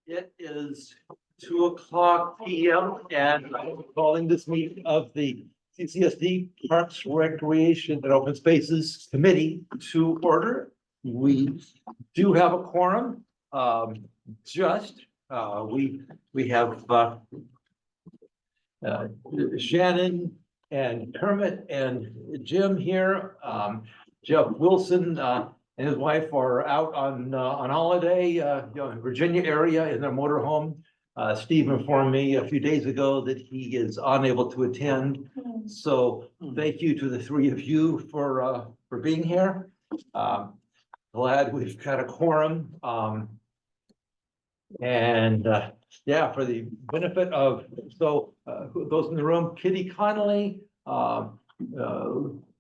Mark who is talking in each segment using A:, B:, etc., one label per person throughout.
A: It is 2:00 p.m. and I'm calling this meeting of the CSD Parks, Recreation and Open Spaces Committee to order. We do have a quorum. We have Shannon and Kermit and Jim here. Jeff Wilson and his wife are out on holiday, Virginia area in their motorhome. Steve informed me a few days ago that he is unable to attend. So thank you to the three of you for being here. Glad we've got a quorum. Yeah, for the benefit of, those in the room, Kitty Connolly,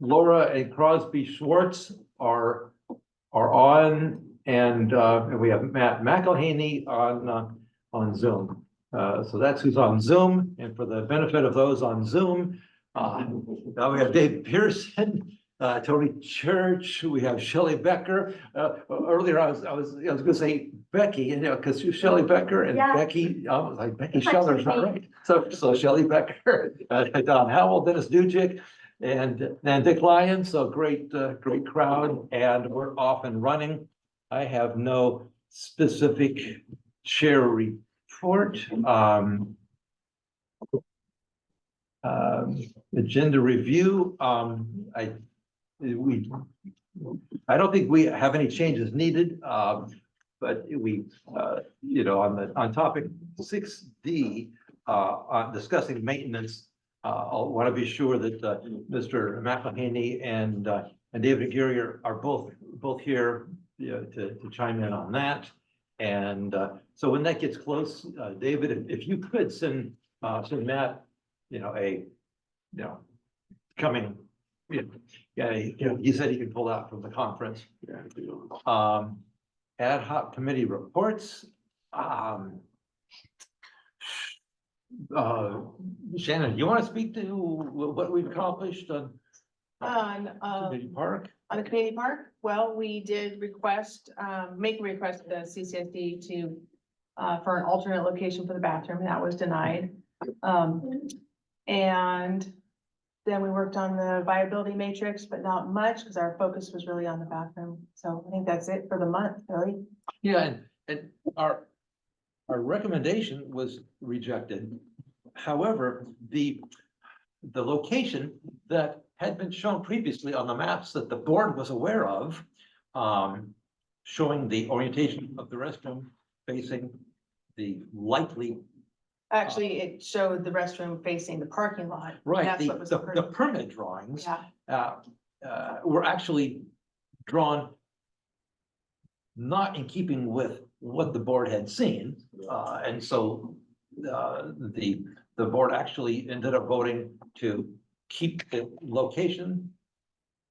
A: Laura and Crosby Schwartz are on, and we have Matt McElhaney on Zoom. So that's who's on Zoom, and for the benefit of those on Zoom, now we have Dave Pearson, Tony Church, we have Shelley Becker. Earlier I was gonna say Becky, because Shelley Becker and Becky, like Becky Scheller's not right. So Shelley Becker, Don Howell, Dennis Dujic, and Dick Lyons. So great crowd, and we're off and running. I have no specific chair report. Agenda review. I don't think we have any changes needed, but we, on topic 6D, on discussing maintenance, I want to be sure that Mr. McElhaney and David Aguirre are both here, to chime in on that. And so when that gets close, David, if you could send Matt, coming. He said he could pull out from the conference. Ad hoc committee reports. Shannon, you want to speak to what we've accomplished on community park?
B: On the community park? Well, we did make a request to the CCSD for an alternate location for the bathroom, and that was denied. And then we worked on the viability matrix, but not much because our focus was really on the bathroom. So I think that's it for the month, really.
A: Yeah, and our recommendation was rejected. However, the location that had been shown previously on the maps that the board was aware of, showing the orientation of the restroom facing the likely.
B: Actually, it showed the restroom facing the parking lot.
A: Right,
B: That's what was
A: the
B: approved.
A: permit drawings
B: Yeah.
A: were actually drawn not in keeping with what the board had seen. And so the board actually ended up voting to keep the location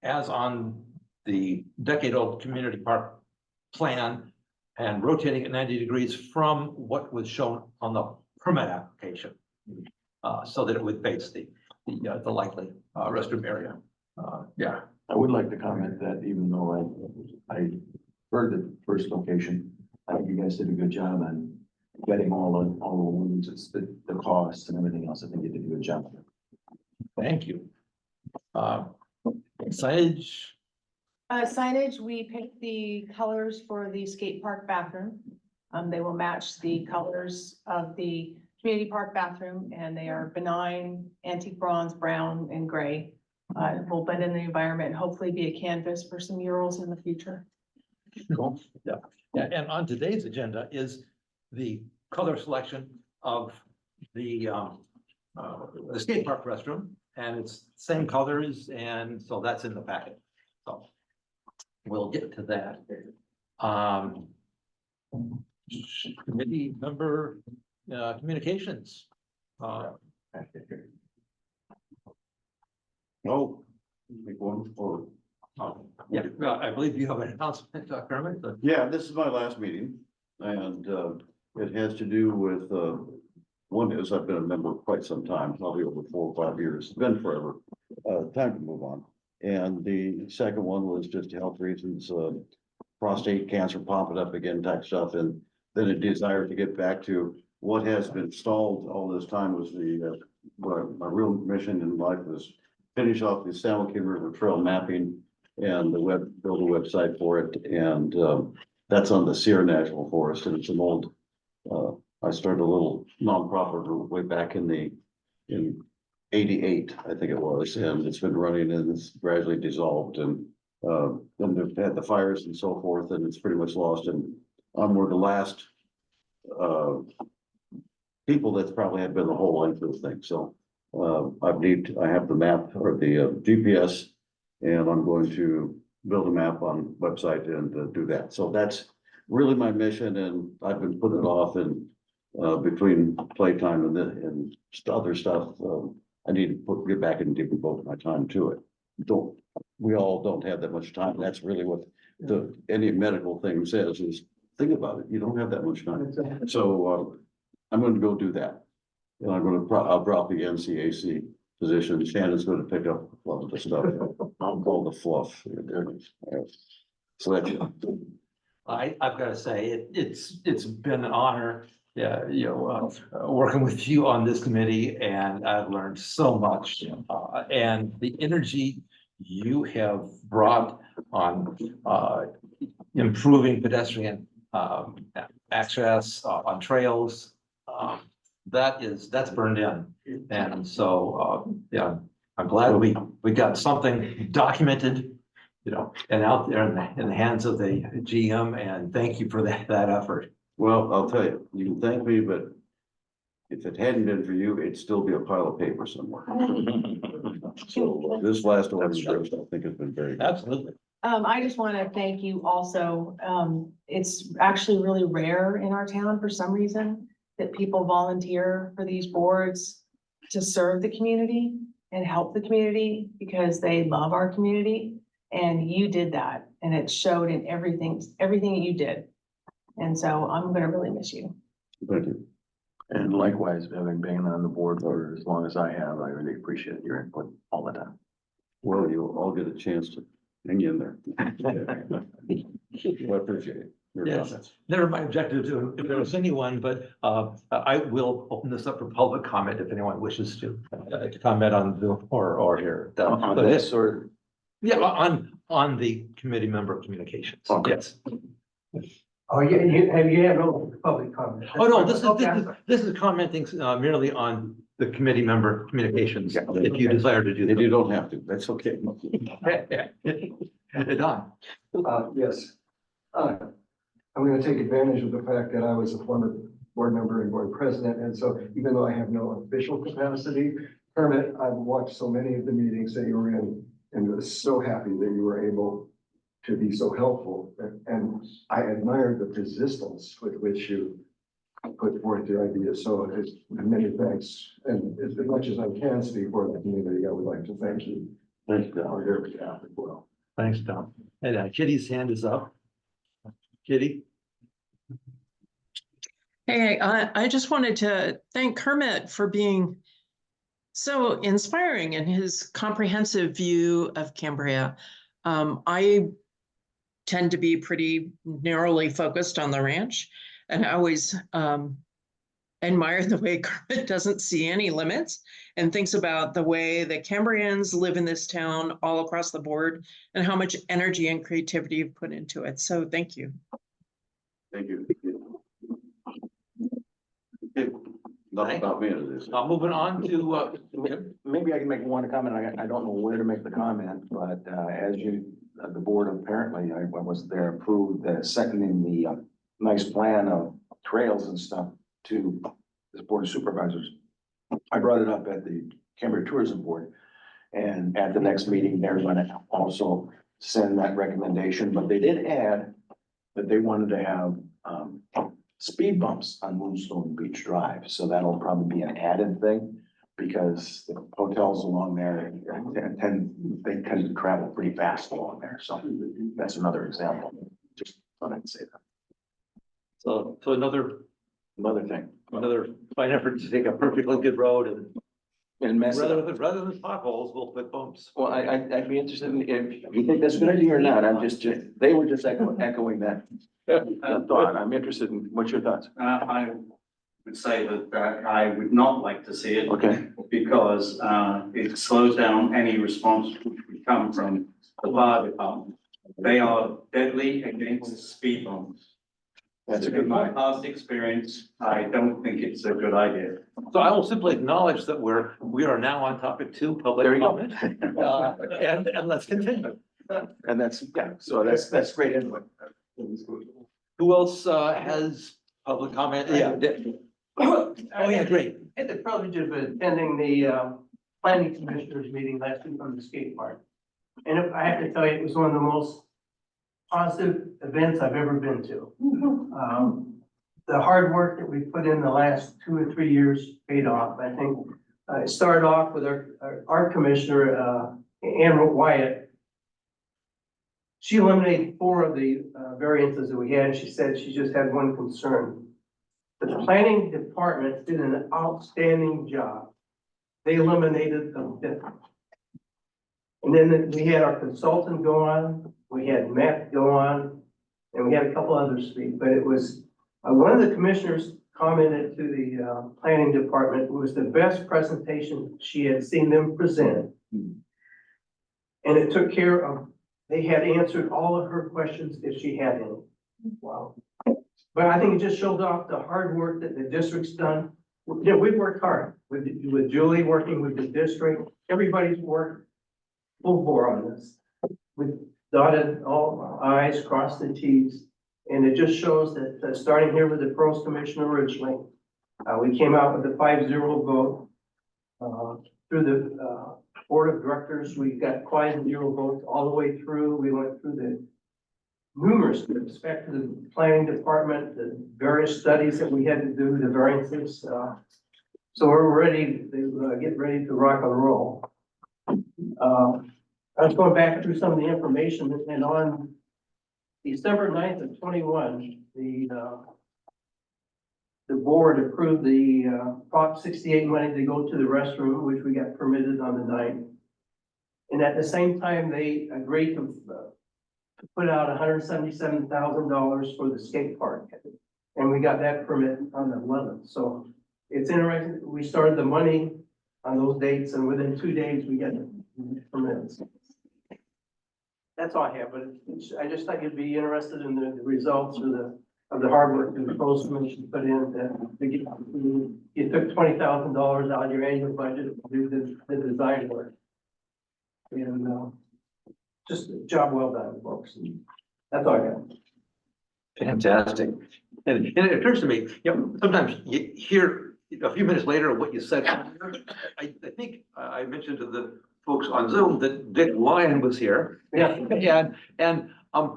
A: as on the decade-old community park plan and rotating it 90 degrees from what was shown on the permit application, so that it would face the likely restroom area. Yeah.
C: I would like to comment that even though I heard the first location, I think you guys did a good job on getting all the costs and everything else. I think you did a good job.
A: Thank you. Signage.
B: Signage, we picked the colors for the skate park bathroom. They will match the colors of the community park bathroom, and they are benign, antique bronze, brown, and gray. It will blend in the environment and hopefully be a canvas for some murals in the future.
A: Cool. Yeah. And on today's agenda is the color selection of the skate park restroom, and it's same colors, and so that's in the packet. So we'll get to that. Committee member communications.
C: No, going forward.
A: Yeah, I believe you have an announcement, Kermit.
D: Yeah, this is my last meeting, and it has to do with one is I've been a member quite some time, probably over 4 or 5 years, it's been forever. Time to move on. And the second one was just health reasons. prostate cancer popping up again type stuff, and then a desire to get back to what has been stalled all this time was my real mission in life was finish off the San Joaquin River Trail mapping and build a website for it, and that's on the Sierra National Forest, and it's an old, I started a little nonprofit group way back in 88, I think it was, and it's been running and it's gradually dissolved, and then they've had the fires and so forth, and it's pretty much lost, and I'm one of the last people that's probably have been the whole length of the thing, so I have the map or the GPS, and I'm going to build a map on website and do that. So that's really my mission, and I've been putting it off, and between playtime and other stuff, I need to get back and devote my time to it. We all don't have that much time. That's really what any medical thing says is, think about it. You don't have that much time. So I'm going to go do that. And I'll drop the NCAC position. Shannon's going to pick up a lot of the stuff. I'll call the fluff. So that's it.
A: I've got to say, it's been an honor, yeah, working with you on this committee, and I've learned so much. And the energy you have brought on improving pedestrian access on trails, that's burned in. And so, yeah, I'm glad we got something documented, and out there in the hands of the GM, and thank you for that effort.
D: Well, I'll tell you, you can thank me, but if it hadn't been for you, it'd still be a pile of paper somewhere. So this last one, I think has been very good.
A: Absolutely.
B: I just want to thank you also. It's actually really rare in our town for some reason that people volunteer for these boards to serve the community and help the community because they love our community. And you did that, and it showed in everything that you did. And so I'm gonna really miss you.
D: Thank you.
C: And likewise, having been on the board for as long as I have, I really appreciate your input all the time.
D: Well, you'll all get a chance to hang in there. Well, I appreciate it. Your
A: Yes.
D: comments.
A: Never my objective to, if there was anyone, but I will open this up for public comment if anyone wishes to comment on Zoom or here.
C: On this or?
A: Yeah, on the committee member communications.
C: Okay.
A: Yes.
E: Oh, you have no public comment.
A: Oh, no,
E: Okay,
A: this is commenting merely on the committee member communications,
C: Yeah.
A: if you desire to do
D: And you
A: that.
D: don't have to, that's okay.
A: Don.
E: Yes. I'm gonna take advantage of the fact that I was a former board member and board president, and so even though I have no official capacity, Kermit, I've watched so many of the meetings that you were in, and was so happy that you were able to be so helpful, and I admired the persistence with which you put forth your ideas, so it's many thanks, and as much as I can speak for the community, I would like to thank you
D: Thank you.
E: on their behalf as well.
A: Thanks, Don. And Kitty's hand is up. Kitty?
F: Hey, I just wanted to thank Kermit for being so inspiring in his comprehensive view of Cambria. I tend to be pretty narrowly focused on the ranch, and I always admire the way Kermit doesn't see any limits and thinks about the way the Cambrians live in this town all across the board and how much energy and creativity you've put into it. So thank you.
D: Thank you. Okay, not about me, it is.
A: Moving on to,
C: Maybe I can make one comment. I don't know where to make the comment, but as the board apparently, I was there, approved seconding the nice plan of trails and stuff to this board of supervisors. I brought it up at the Cambria Tourism Board, and at the next meeting, they're going to also send that recommendation, but they did add that they wanted to have speed bumps on Moonstone Beach Drive, so that'll probably be an added thing, because the hotels along there tend to travel pretty fast along there, so that's another example. Just thought I'd say that.
A: so another
C: Thing.
A: fine effort to take a perfectly good road and
C: And mess it up.
A: Rather than potholes, we'll put bumps.
C: Well, I'd be interested in if you think that's a good idea or not. I'm just, they were just echoing that thought. I'm interested in, what's your thoughts?
G: I would say that I would not like to see it.
C: Okay.
G: Because it slows down any response which would come from the fire department. They are deadly against speed bumps.
C: That's a
G: In
C: good
G: my
C: point.
G: past experience, I don't think it's a good idea.
A: So I will simply acknowledge that we are now on topic 2, public
C: There you go.
A: comment. And let's continue.
C: And that's, yeah, so that's great input.
A: Who else has public comment? Yeah. Oh, yeah, great.
H: I had the privilege of attending the planning commissioners meeting last week on the skate park. And I have to tell you, it was one of the most positive events I've ever been to. The hard work that we put in the last 2 or 3 years paid off. I think it started off with our commissioner, Ann Wyatt. She eliminated 4 of the variances that we had. She said she just had one concern. The planning department did an outstanding job. They eliminated the 5th. And then we had our consultant go on, we had Matt go on, and we had a couple others speak, but it was, one of the commissioners commented to the planning department, it was the best presentation she had seen them present. And it took care of, they had answered all of her questions if she had any. Wow. But I think it just shows off the hard work that the district's done. You know, we've worked hard with Julie, working with the district. Everybody's worked full bore on this. We've dotted all i's, crossed the t's. And it just shows that starting here with the pros commission originally, we came out with a 5-0 vote. Through the board of directors, we got 5-0 votes all the way through. We went through the numerous with respect to the planning department, the various studies that we had to do, the variances. So we're ready to get ready to rock and roll. I was going back through some of the information, and on December 9th of 21, the board approved the Prop 68 money to go to the restroom, which we got permitted on the 9th. And at the same time, they agreed to put out $177,000 for the skate park. And we got that permit on the 11th. So it's interesting, we started the money on those dates, and within 2 days, we got the permits. That's all I have, but I just thought you'd be interested in the results of the hard work that the pros commission put in to get, you took $20,000 out of your annual budget to do the design work. And just a job well done, folks. That's all I got.
A: Fantastic. And it occurs to me, you know, sometimes you hear a few minutes later what you said. I think I mentioned to the folks on Zoom that Dick Lyon was here.
H: Yeah.
A: And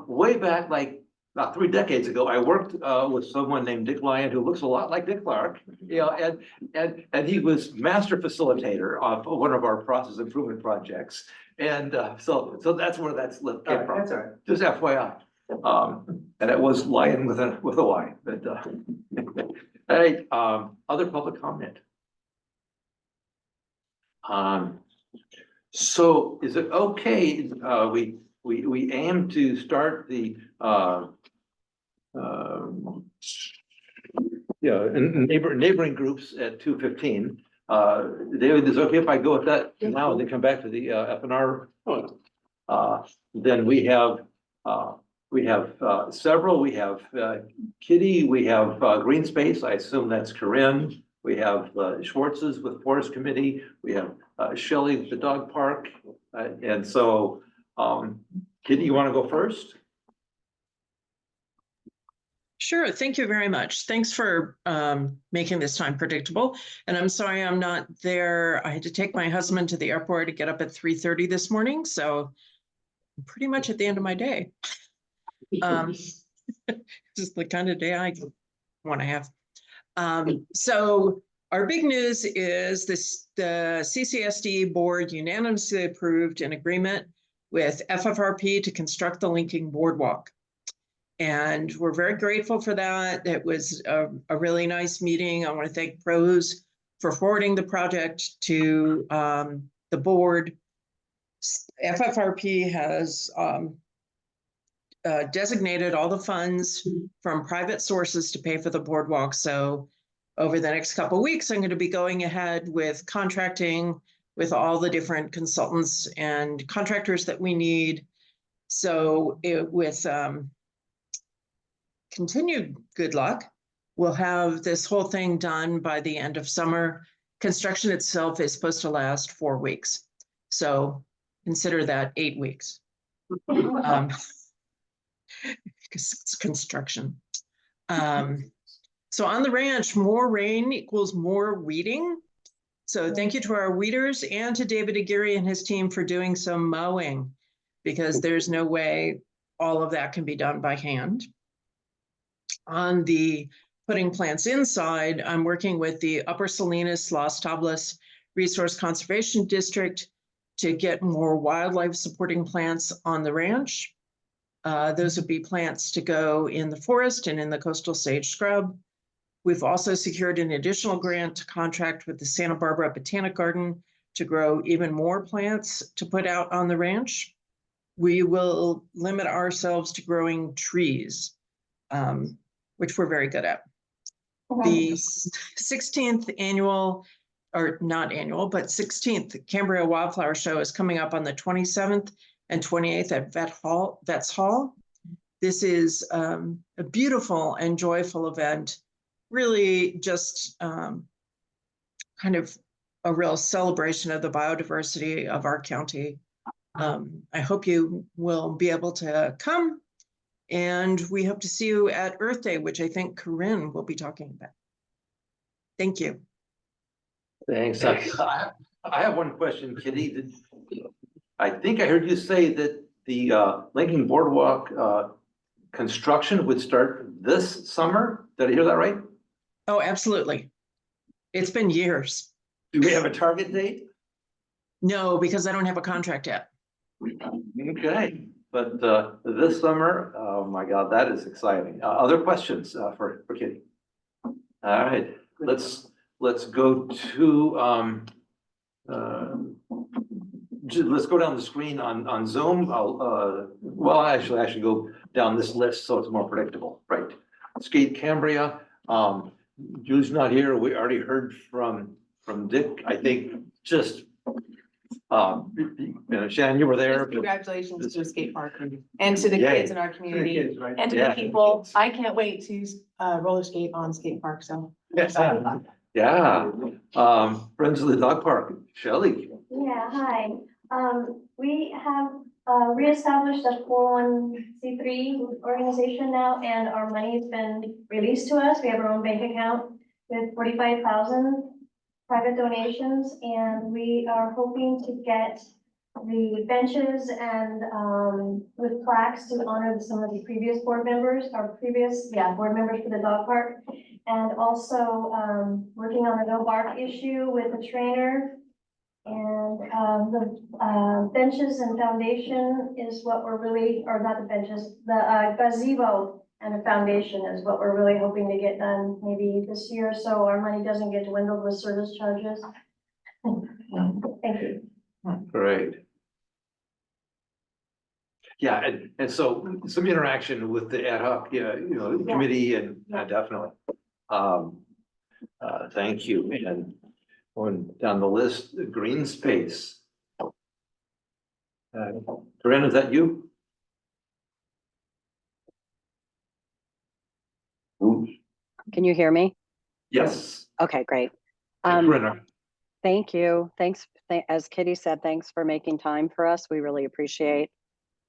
A: way back, like about 3 decades ago, I worked with someone named Dick Lyon who looks a lot like Dick Clark. You know, and he was master facilitator of one of our process improvement projects. And so that's where that's came from.
H: That's all right.
A: Just FYI. And it was Lyon with a Y, but hey, other public comment. So is it okay, we aim to start the neighboring groups at 2:15. David, is it okay if I go with that now and then come back to the FNR? Then we have several. We have Kitty, we have Green Space. I assume that's Corinne. We have Schwartz's with Forest Committee. We have Shelley with the dog park. And so, Kitty, you want to go first?
F: Sure, thank you very much. Thanks for making this time predictable. And I'm sorry I'm not there. I had to take my husband to the airport to get up at 3:30 this morning, so I'm pretty much at the end of my day. Just the kind of day I want to have. So our big news is the CCSD board unanimously approved an agreement with FFRP to construct the linking boardwalk. And we're very grateful for that. It was a really nice meeting. I want to thank pros for forwarding the project to the board. FFRP has designated all the funds from private sources to pay for the boardwalk. So over the next couple of weeks, I'm going to be going ahead with contracting with all the different consultants and contractors that we need. So with continued good luck, we'll have this whole thing done by the end of summer. Construction itself is supposed to last 4 weeks. So consider that 8 weeks. Because it's construction. So on the ranch, more rain equals more weeding. So thank you to our weeders and to David Aguirre and his team for doing some mowing, because there's no way all of that can be done by hand. On the putting plants inside, I'm working with the Upper Salinas Las Tablas Resource Conservation District to get more wildlife supporting plants on the ranch. Those would be plants to go in the forest and in the coastal sage scrub. We've also secured an additional grant to contract with the Santa Barbara Botanic Garden to grow even more plants to put out on the ranch. We will limit ourselves to growing trees, which we're very good at. The 16th annual, or not annual, but 16th Cambria Wildflower Show is coming up on the 27th and 28th at Vets Hall. This is a beautiful and joyful event, really just kind of a real celebration of the biodiversity of our county. I hope you will be able to come, and we hope to see you at Earth Day, which I think Corinne will be talking about. Thank you.
A: Thanks. I have one question, Kitty. I think I heard you say that the Lincoln Boardwalk construction would start this summer. Did I hear that right?
F: Oh, absolutely. It's been years.
A: Do we have a target date?
F: No, because I don't have a contract yet.
A: Okay, but this summer, oh my God, that is exciting. Other questions for Kitty? All right, let's go to let's go down the screen on Zoom. Well, actually, I should go down this list so it's more predictable, right? Skate Cambria. Julie's not here. We already heard from Dick. I think just Shannon, you were there.
B: Congratulations to the skate park and to the
A: Yay.
B: kids in our community
H: Kids, right?
B: and to
A: Yeah.
B: the people. I can't wait to roller skate on skate park, so.
A: Yeah, friends of the dog park, Shelley.
I: Yeah, hi. We have reestablished a 401(c)(3) organization now, and our money has been released to us. We have our own bank account with 45,000 private donations, and we are hoping to get the benches and with plaques to honor some of the previous board members, board members for the dog park. And also working on the no bark issue with the trainer. And the benches and foundation is what we're really, or not the benches, the gazebo and the foundation is what we're really hoping to get done maybe this year, so our money doesn't get dwindled with service charges. Thank you.
A: Great. Yeah, and so some interaction with the ad hoc, committee and definitely. Thank you. And going down the list, the green space. Corinne, is that you?
J: Can you hear me?
A: Yes.
J: Okay, great.
A: Corinne,
J: Thank you. Thanks. As Kitty said, thanks for making time for us. We really appreciate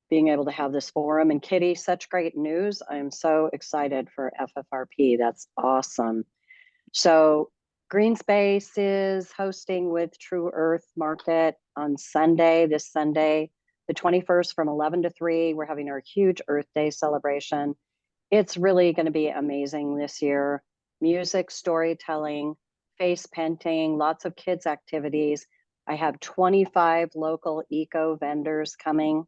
J: being able to have this forum. And Kitty, such great news. I'm so excited for FFRP. That's awesome. So Green Space is hosting with True Earth Market on Sunday, this Sunday, the 21st from 11 to 3. We're having our huge Earth Day celebration. It's really going to be amazing this year. Music, storytelling, face painting, lots of kids activities. I have 25 local eco vendors coming.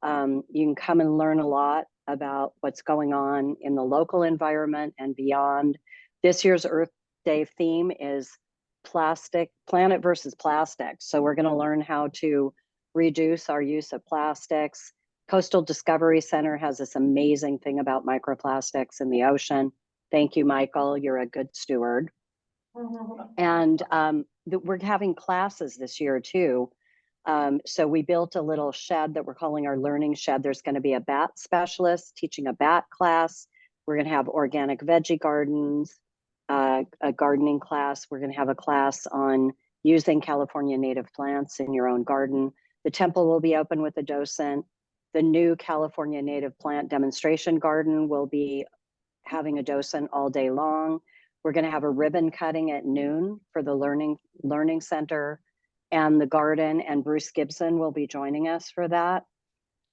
J: You can come and learn a lot about what's going on in the local environment and beyond. This year's Earth Day theme is planet versus plastic. So we're going to learn how to reduce our use of plastics. Coastal Discovery Center has this amazing thing about microplastics in the ocean. Thank you, Michael. You're a good steward. And we're having classes this year too. So we built a little shed that we're calling our learning shed. There's going to be a bat specialist teaching a bat class. We're going to have organic veggie gardens, a gardening class. We're going to have a class on using California native plants in your own garden. The temple will be open with a docent. The new California native plant demonstration garden will be having a docent all day long. We're going to have a ribbon cutting at noon for the learning center and the garden, and Bruce Gibson will be joining us for that.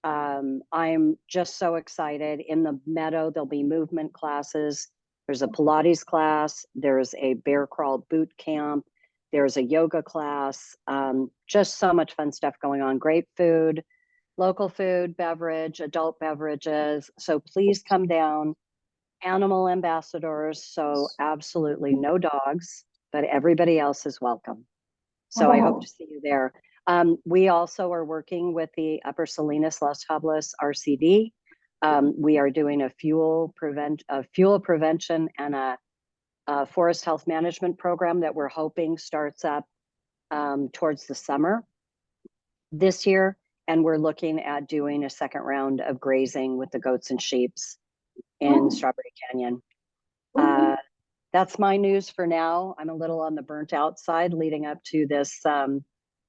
J: I'm just so excited. In the meadow, there'll be movement classes. There's a Pilates class. There's a bear crawl boot camp. There's a yoga class. Just so much fun stuff going on. Great food, local food, beverage, adult beverages. So please come down. Animal ambassadors, so absolutely no dogs, but everybody else is welcome. So I hope to see you there. We also are working with the Upper Salinas Los Tablas RCD. We are doing a fuel prevention and a forest health management program that we're hoping starts up towards the summer this year. And we're looking at doing a second round of grazing with the goats and sheeps in Strawberry Canyon. That's my news for now. I'm a little on the burnt out side leading up to this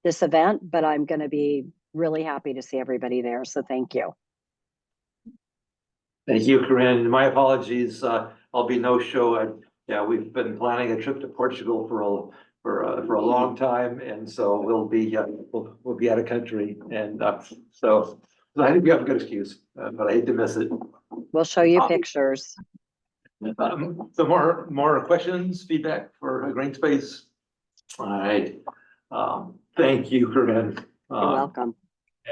J: this event, but I'm going to be really happy to see everybody there. So thank you.
A: Thank you, Corinne. My apologies. I'll be no show. Yeah, we've been planning a trip to Portugal for a long time, and so we'll be out of country, and so I think we have a good excuse, but I hate to miss it.
J: We'll show you pictures.
A: So more questions, feedback for Green Space? All right. Thank you, Corinne.
J: You're welcome.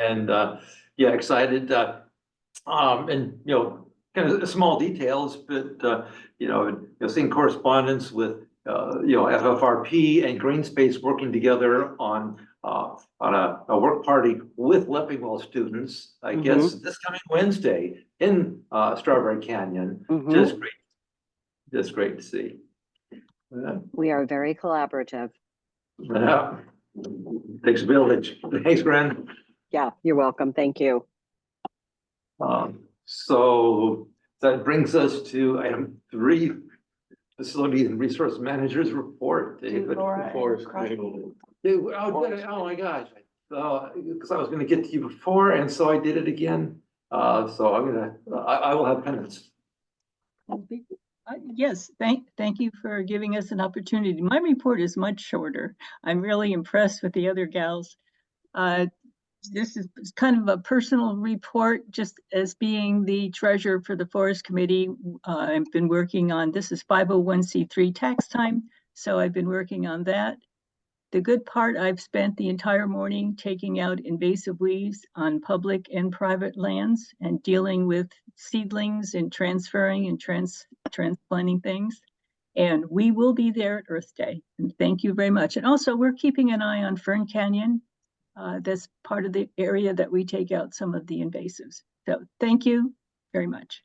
A: And yeah, excited. And kind of small details, but seeing correspondence with FFRP and Green Space working together on a work party with Leppingwell students, I guess this coming Wednesday in Strawberry Canyon. Just great to see.
J: We are very collaborative.
A: Yeah. Takes a village. Thanks, Corinne.
J: Yeah, you're welcome. Thank you.
A: So that brings us to item 3, Facility and Resource Managers Report. David. Oh my gosh. Because I was going to get to you before, and so I did it again. So I will have penance.
K: Yes, thank you for giving us an opportunity. My report is much shorter. I'm really impressed with the other gals. This is kind of a personal report, just as being the treasurer for the Forest Committee. I've been working on, this is 501c3 tax time, so I've been working on that. The good part, I've spent the entire morning taking out invasive weeds on public and private lands and dealing with seedlings and transferring and transplanting things. And we will be there at Earth Day. And thank you very much. And also, we're keeping an eye on Fern Canyon. That's part of the area that we take out some of the invasives. So thank you very much.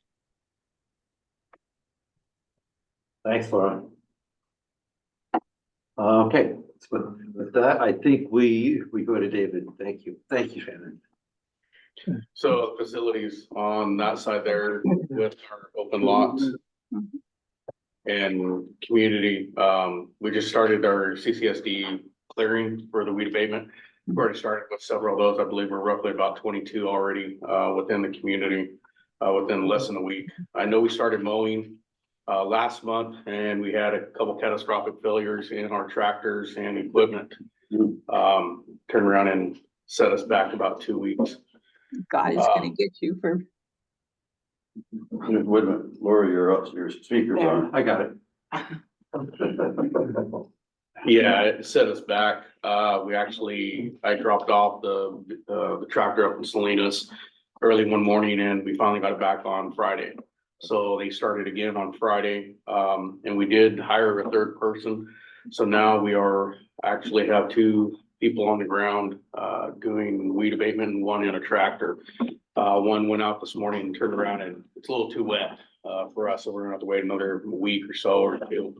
A: Thanks, Laura. Okay, so with that, I think we go to David. Thank you. Thank you, Shannon.
L: So facilities on that side there with our open lots and community. We just started our CCSD clearing for the weed abatement. We've already started with several of those. I believe we're roughly about 22 already within the community within less than a week. I know we started mowing last month, and we had a couple catastrophic failures in our tractors and equipment. Turned around and set us back about 2 weeks.
K: God is going to get you for.
D: Wait a minute, Laura, your speaker's on.
A: I got it.
L: Yeah, it set us back. I dropped off the tractor up in Salinas early one morning, and we finally got it back on Friday. So they started again on Friday, and we did hire a third person So now we are actually have two people on the ground, doing weed abatement and one in a tractor. One went out this morning and turned around and it's a little too wet, for us, so we're gonna have to wait another week or so or two.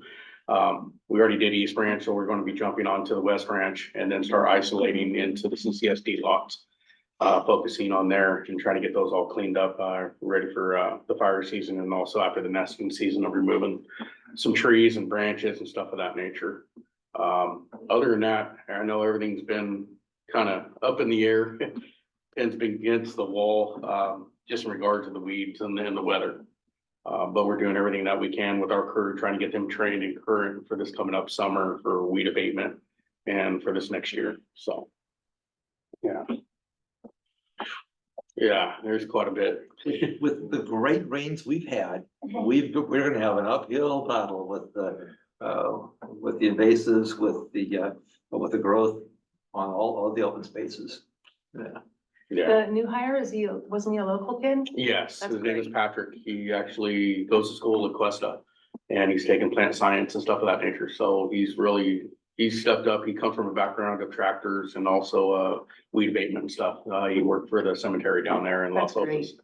L: We already did East Ranch, so we're gonna be jumping onto the West Ranch and then start isolating into the CCSD lots. Focusing on there and trying to get those all cleaned up, ready for, the fire season and also after the nesting season of removing some trees and branches and stuff of that nature. Other than that, I know everything's been kind of up in the air. It's been against the wall, just in regards to the weeds and then the weather. But we're doing everything that we can with our crew, trying to get them trained and current for this coming up summer for weed abatement and for this next year, so. Yeah. Yeah, there's quite a bit.
A: With the great rains we've had, we're gonna have an uphill battle with the invasives, with the growth on all the open spaces. Yeah.
L: Yeah,
B: The new hire, wasn't he a local kid?
L: yes,
B: That's
L: his name is
B: great.
L: Patrick. He actually goes to school at Cuesta. And he's taking plant science and stuff of that nature, so he's stepped up. He comes from a background of tractors and also weed abatement and stuff. He worked for the cemetery down there in Los
B: That's great.
L: Osos.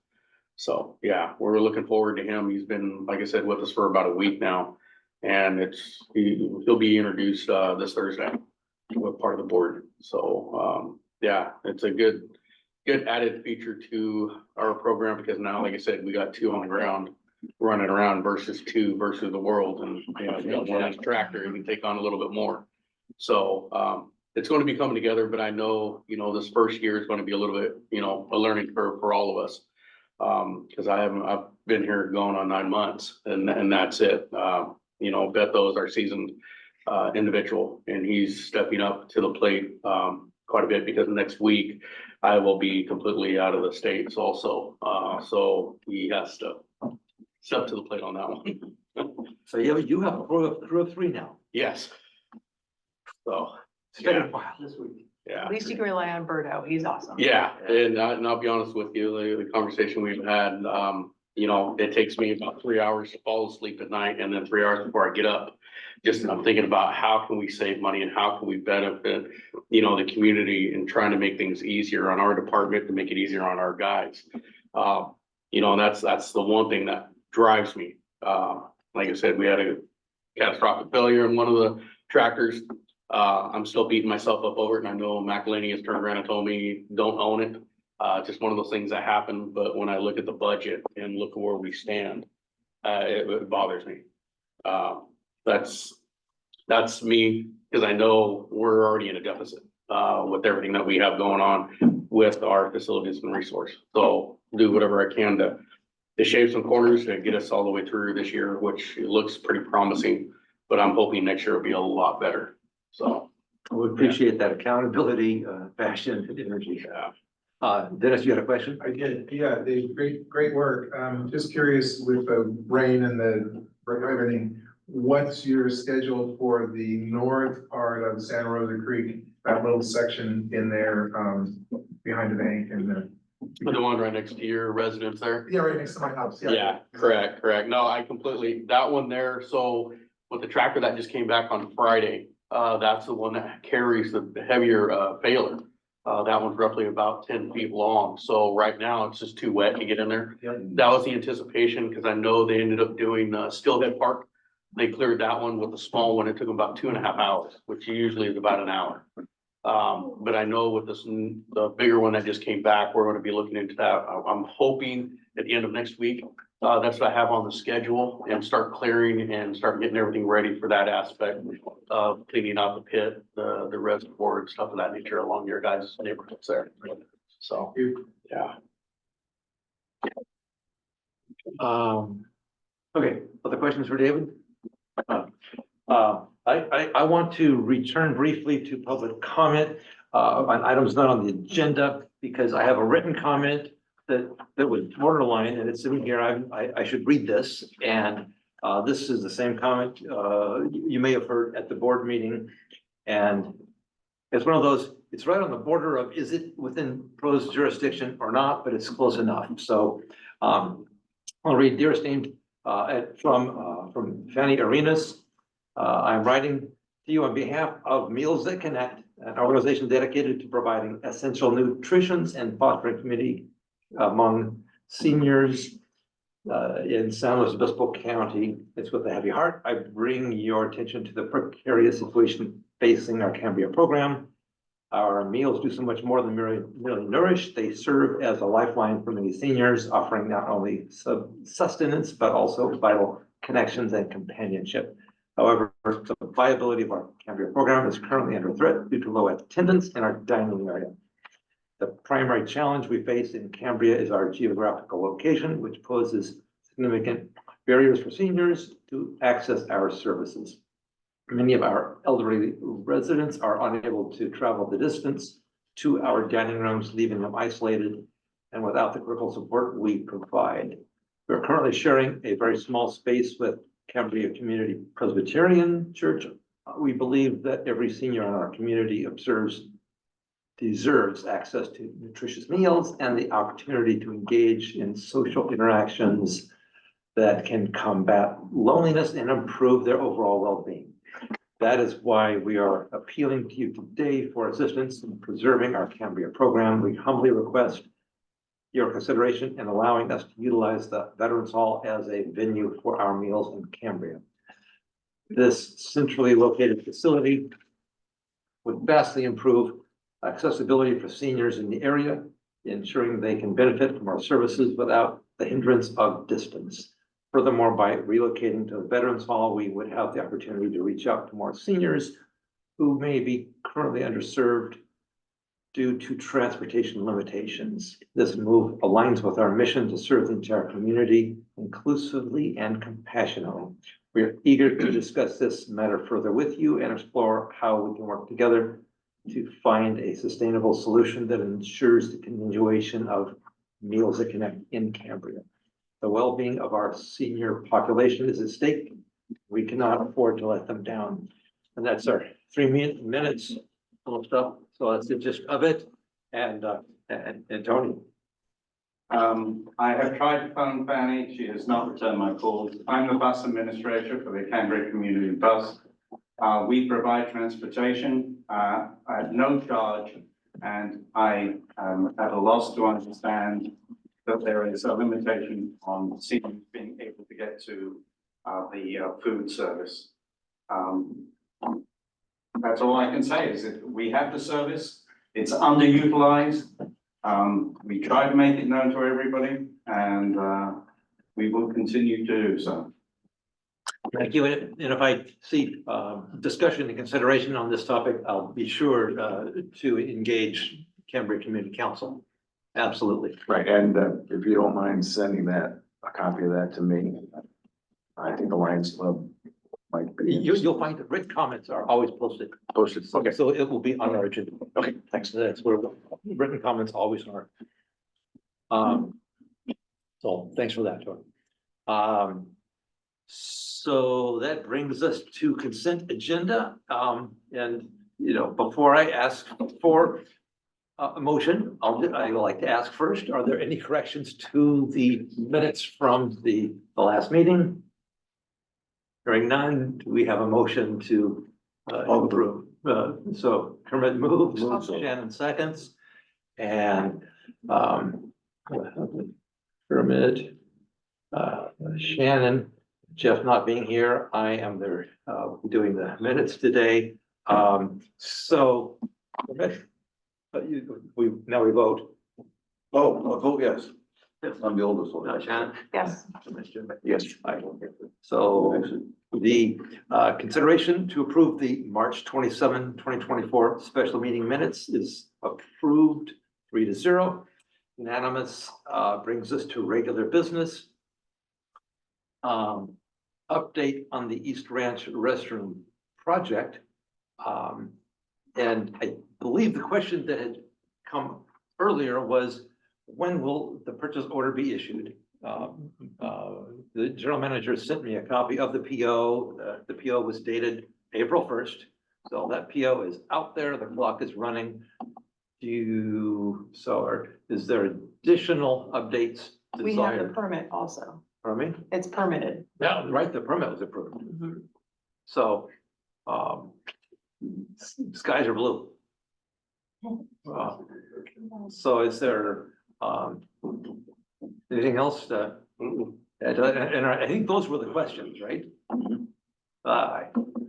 L: So, yeah, we're looking forward to him. He's been, like I said, with us for about a week now. And he'll be introduced this Thursday with part of the board. So, yeah, it's a good added feature to our program because now, like I said, we got two on the ground running around versus two versus the world. And, you know, if you got one on a tractor, you can take on a little bit more. So, it's going to be coming together, but I know, you know, this first year is going to be a little bit, you know, a learning curve for all of us. Cause I've been here going on 9 months and that's it. You know, Beto is our seasoned, individual and he's stepping up to the plate, quite a bit because next week I will be completely out of the States also. So he has to step to the plate on that one.
A: So you have a crew of three now.
L: Yes. So,
A: It's been
L: yeah,
A: a while this week.
L: yeah.
B: At least you can rely on Berto. He's awesome.
L: Yeah, and I'll be honest with you, the conversation we've had, you know, it takes me about 3 hours to fall asleep at night and then 3 hours before I get up. Just I'm thinking about how can we save money and how can we benefit, you know, the community and trying to make things easier on our department to make it easier on our guys. You know, and that's the one thing that drives me. Like I said, we had a catastrophic failure in one of the tractors. I'm still beating myself up over it and I know McElhaney has turned around and told me, don't own it. Just one of those things that happen, but when I look at the budget and look at where we stand, it bothers me. That's me, because I know we're already in a deficit, with everything that we have going on with our facilities and resource. So do whatever I can to shave some corners to get us all the way through this year, which it looks pretty promising, but I'm hoping next year will be a lot better. So.
A: We appreciate that accountability, passion and energy. Dennis, you had a question?
M: I did, yeah, great work. Just curious with the rain and the everything, what's your schedule for the north part of Santa Rosa Creek? That little section in there, behind the bank and
L: The one right next to your residence there?
M: yeah, right next to my house, yeah.
L: Yeah, correct. No, I completely, that one there, so with the tractor that just came back on Friday, that's the one that carries the heavier, baler. That one's roughly about 10 feet long, so right now it's just too wet to get in there. That was the anticipation, because I know they ended up doing, Stillhead Park. They cleared that one with the small one, it took them about 2.5 hours, which usually is about an hour. But I know with this, the bigger one that just came back, we're gonna be looking into that. I'm hoping at the end of next week, that's what I have on the schedule and start clearing and start getting everything ready for that aspect of cleaning out the pit, the reservoir and stuff of that nature along your guys' neighborhoods there. So, yeah.
A: Okay, other questions for David? I want to return briefly to public comment on items not on the agenda because I have a written comment that was borderline and it's in here. I should read this. And this is the same comment you may have heard at the board meeting. And it's one of those, it's right on the border of, is it within PRO's jurisdiction or not, but it's close enough. So I'll read, dear esteemed, from Fanny Arenas. I'm writing to you on behalf of Meals That Connect, an organization dedicated to providing essential nutrition and fostering community among seniors in San Luis Obispo County. It's with a heavy heart I bring your attention to the precarious situation facing our Cambria program. Our meals do so much more than merely nourish. They serve as a lifeline for many seniors, offering not only sustenance, but also vital connections and companionship. However, the viability of our Cambria program is currently under threat due to low attendance in our dining area. The primary challenge we face in Cambria is our geographical location, which poses significant barriers for seniors to access our services. Many of our elderly residents are unable to travel the distance to our dining rooms, leaving them isolated and without the critical support we provide. We're currently sharing a very small space with Cambria Community Presbyterian Church. We believe that every senior in our community deserves access to nutritious meals and the opportunity to engage in social interactions that can combat loneliness and improve their overall well-being. That is why we are appealing to you today for assistance in preserving our Cambria program. We humbly request your consideration in allowing us to utilize the Veterans Hall as a venue for our meals in Cambria. This centrally located facility would vastly improve accessibility for seniors in the area, ensuring they can benefit from our services without the hindrance of distance. Furthermore, by relocating to the Veterans Hall, we would have the opportunity to reach out to more seniors who may be currently underserved due to transportation limitations. This move aligns with our mission to serve the entire community inclusively and compassionately. We are eager to discuss this matter further with you and explore how we can work together to find a sustainable solution that ensures the continuation of Meals That Connect in Cambria. The well-being of our senior population is at stake. We cannot afford to let them down. And that's our 3 minutes full of stuff. So that's the gist of it. And Tony.
G: I have tried to phone Fanny. She has not returned my calls. I'm the bus administrator for the Cambria Community Bus. We provide transportation at no charge, and I am at a loss to understand that there is a limitation on seniors being able to get to the food service. That's all I can say is that we have the service, it's underutilized. We try to make it known to everybody, and we will continue to do so.
A: Thank you. And if I see discussion and consideration on this topic, I'll be sure to engage Cambria Community Council. Absolutely.
C: Right, and if you don't mind sending a copy of that to me, I think the Lions Club might be.
A: You'll find that written comments are always posted.
C: Posted, okay.
A: So it will be on our agenda.
C: Okay, thanks.
A: That's where written comments always are. So thanks for that, Tony. So that brings us to consent agenda. And before I ask for a motion, I would like to ask first, are there any corrections to the minutes from the last meeting? Hearing none, do we have a motion to approve? So Kermit moves, Shannon seconds, and Kermit, Shannon, Jeff not being here, I am there doing the minutes today. So Kermit, we vote.
D: Oh, vote yes. I'm the oldest one.
A: Shannon?
B: Yes.
C: Yes.
A: So the consideration to approve the March 27, 2024 special meeting minutes is approved 3-0. Unanimous. Brings us to regular business. Update on the East Ranch restroom project. And I believe the question that had come earlier was, when will the purchase order be issued? The general manager sent me a copy of the PO. The PO was dated April 1st. So that PO is out there. The clock is running. Is there additional updates desired?
B: We have the permit also.
A: Pardon me?
B: It's permitted.
A: Yeah, right. The permit was approved. So, skies are blue. So is there, anything else to? And I think those were the questions, right?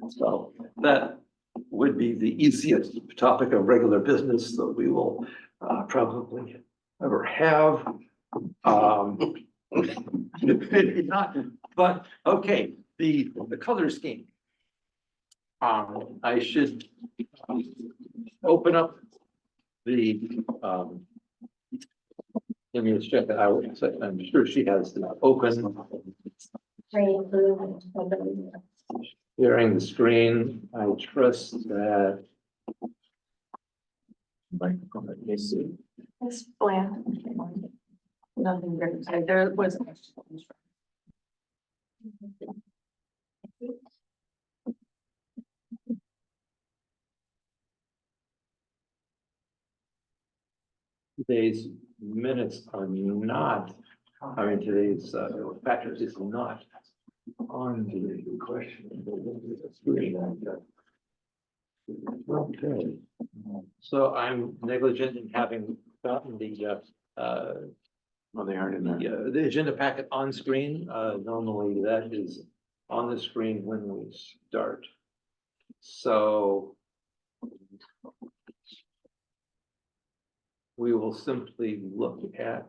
A: So that would be the easiest topic of regular business that we will probably ever have. Maybe not, but okay, the color scheme. I should open up the, let me just check that out. I'm sure she has that open. Sharing the screen. I trust that. Microphone, let me see.
B: It's bland. Nothing very, there was.
A: Today's minutes are not, I mean, today's factors is not on the question. Okay, so I'm negligent in having gotten the
C: Well, they aren't in there.
A: the agenda packet on screen. Normally that is on the screen when we start. So we will simply look at,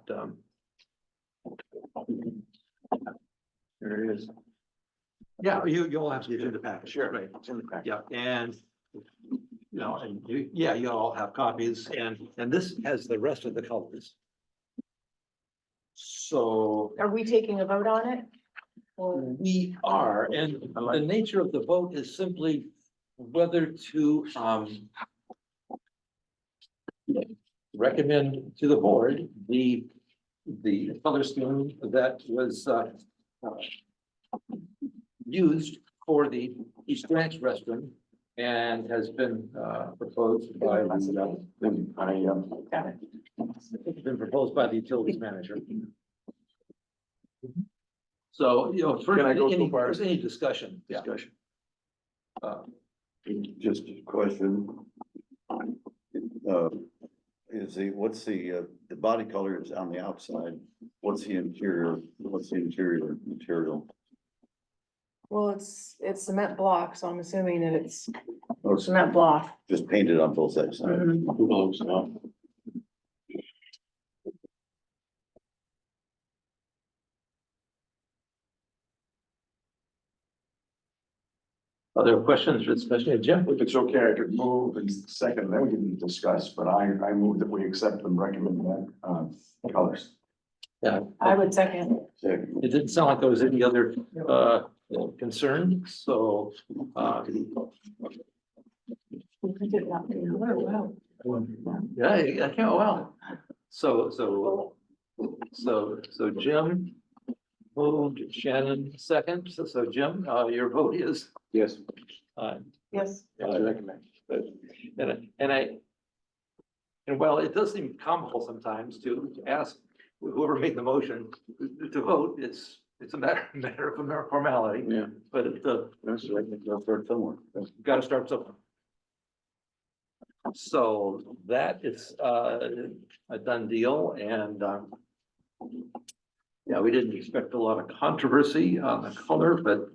C: There it is.
A: yeah, you'll have the agenda packet.
C: Sure.
A: Right.
C: It's in the packet.
A: Yeah, and you know, and you all have copies and this has the rest of the colors. So
B: Are we taking a vote on it? Or
A: we are, and the nature of the vote is simply whether to recommend to the board the color scheme that was used for the East Ranch restaurant and has been proposed by the
B: got it.
A: it's been proposed by the utilities manager. So, you know, first,
C: Can I go so
A: any,
C: far?
A: there's any discussion, yeah.
C: Discussion.
D: Just a question. What's the body color is on the outside? What's the interior material?
B: Well, it's cement block, so I'm assuming that it's
D: Or
B: cement block.
D: just painted on both sides?
A: Other questions, especially Jim?
C: If it's okay, I could move and second, then we can discuss, but I move that we accept and recommend that, colors.
A: Yeah,
B: I would second.
A: it didn't sound like there was any other concern, so
B: Wow.
A: yeah, I can't, well. So Jim moved, Shannon second, so Jim, your vote is.
C: Yes.
B: Yes.
C: I recommend.
A: And while it does seem comical sometimes to ask whoever made the motion to vote, it's a matter of formality.
D: Yeah.
A: But
D: That's right. They'll start somewhere.
A: gotta start somewhere. So that is a done deal and yeah, we didn't expect a lot of controversy on the color, but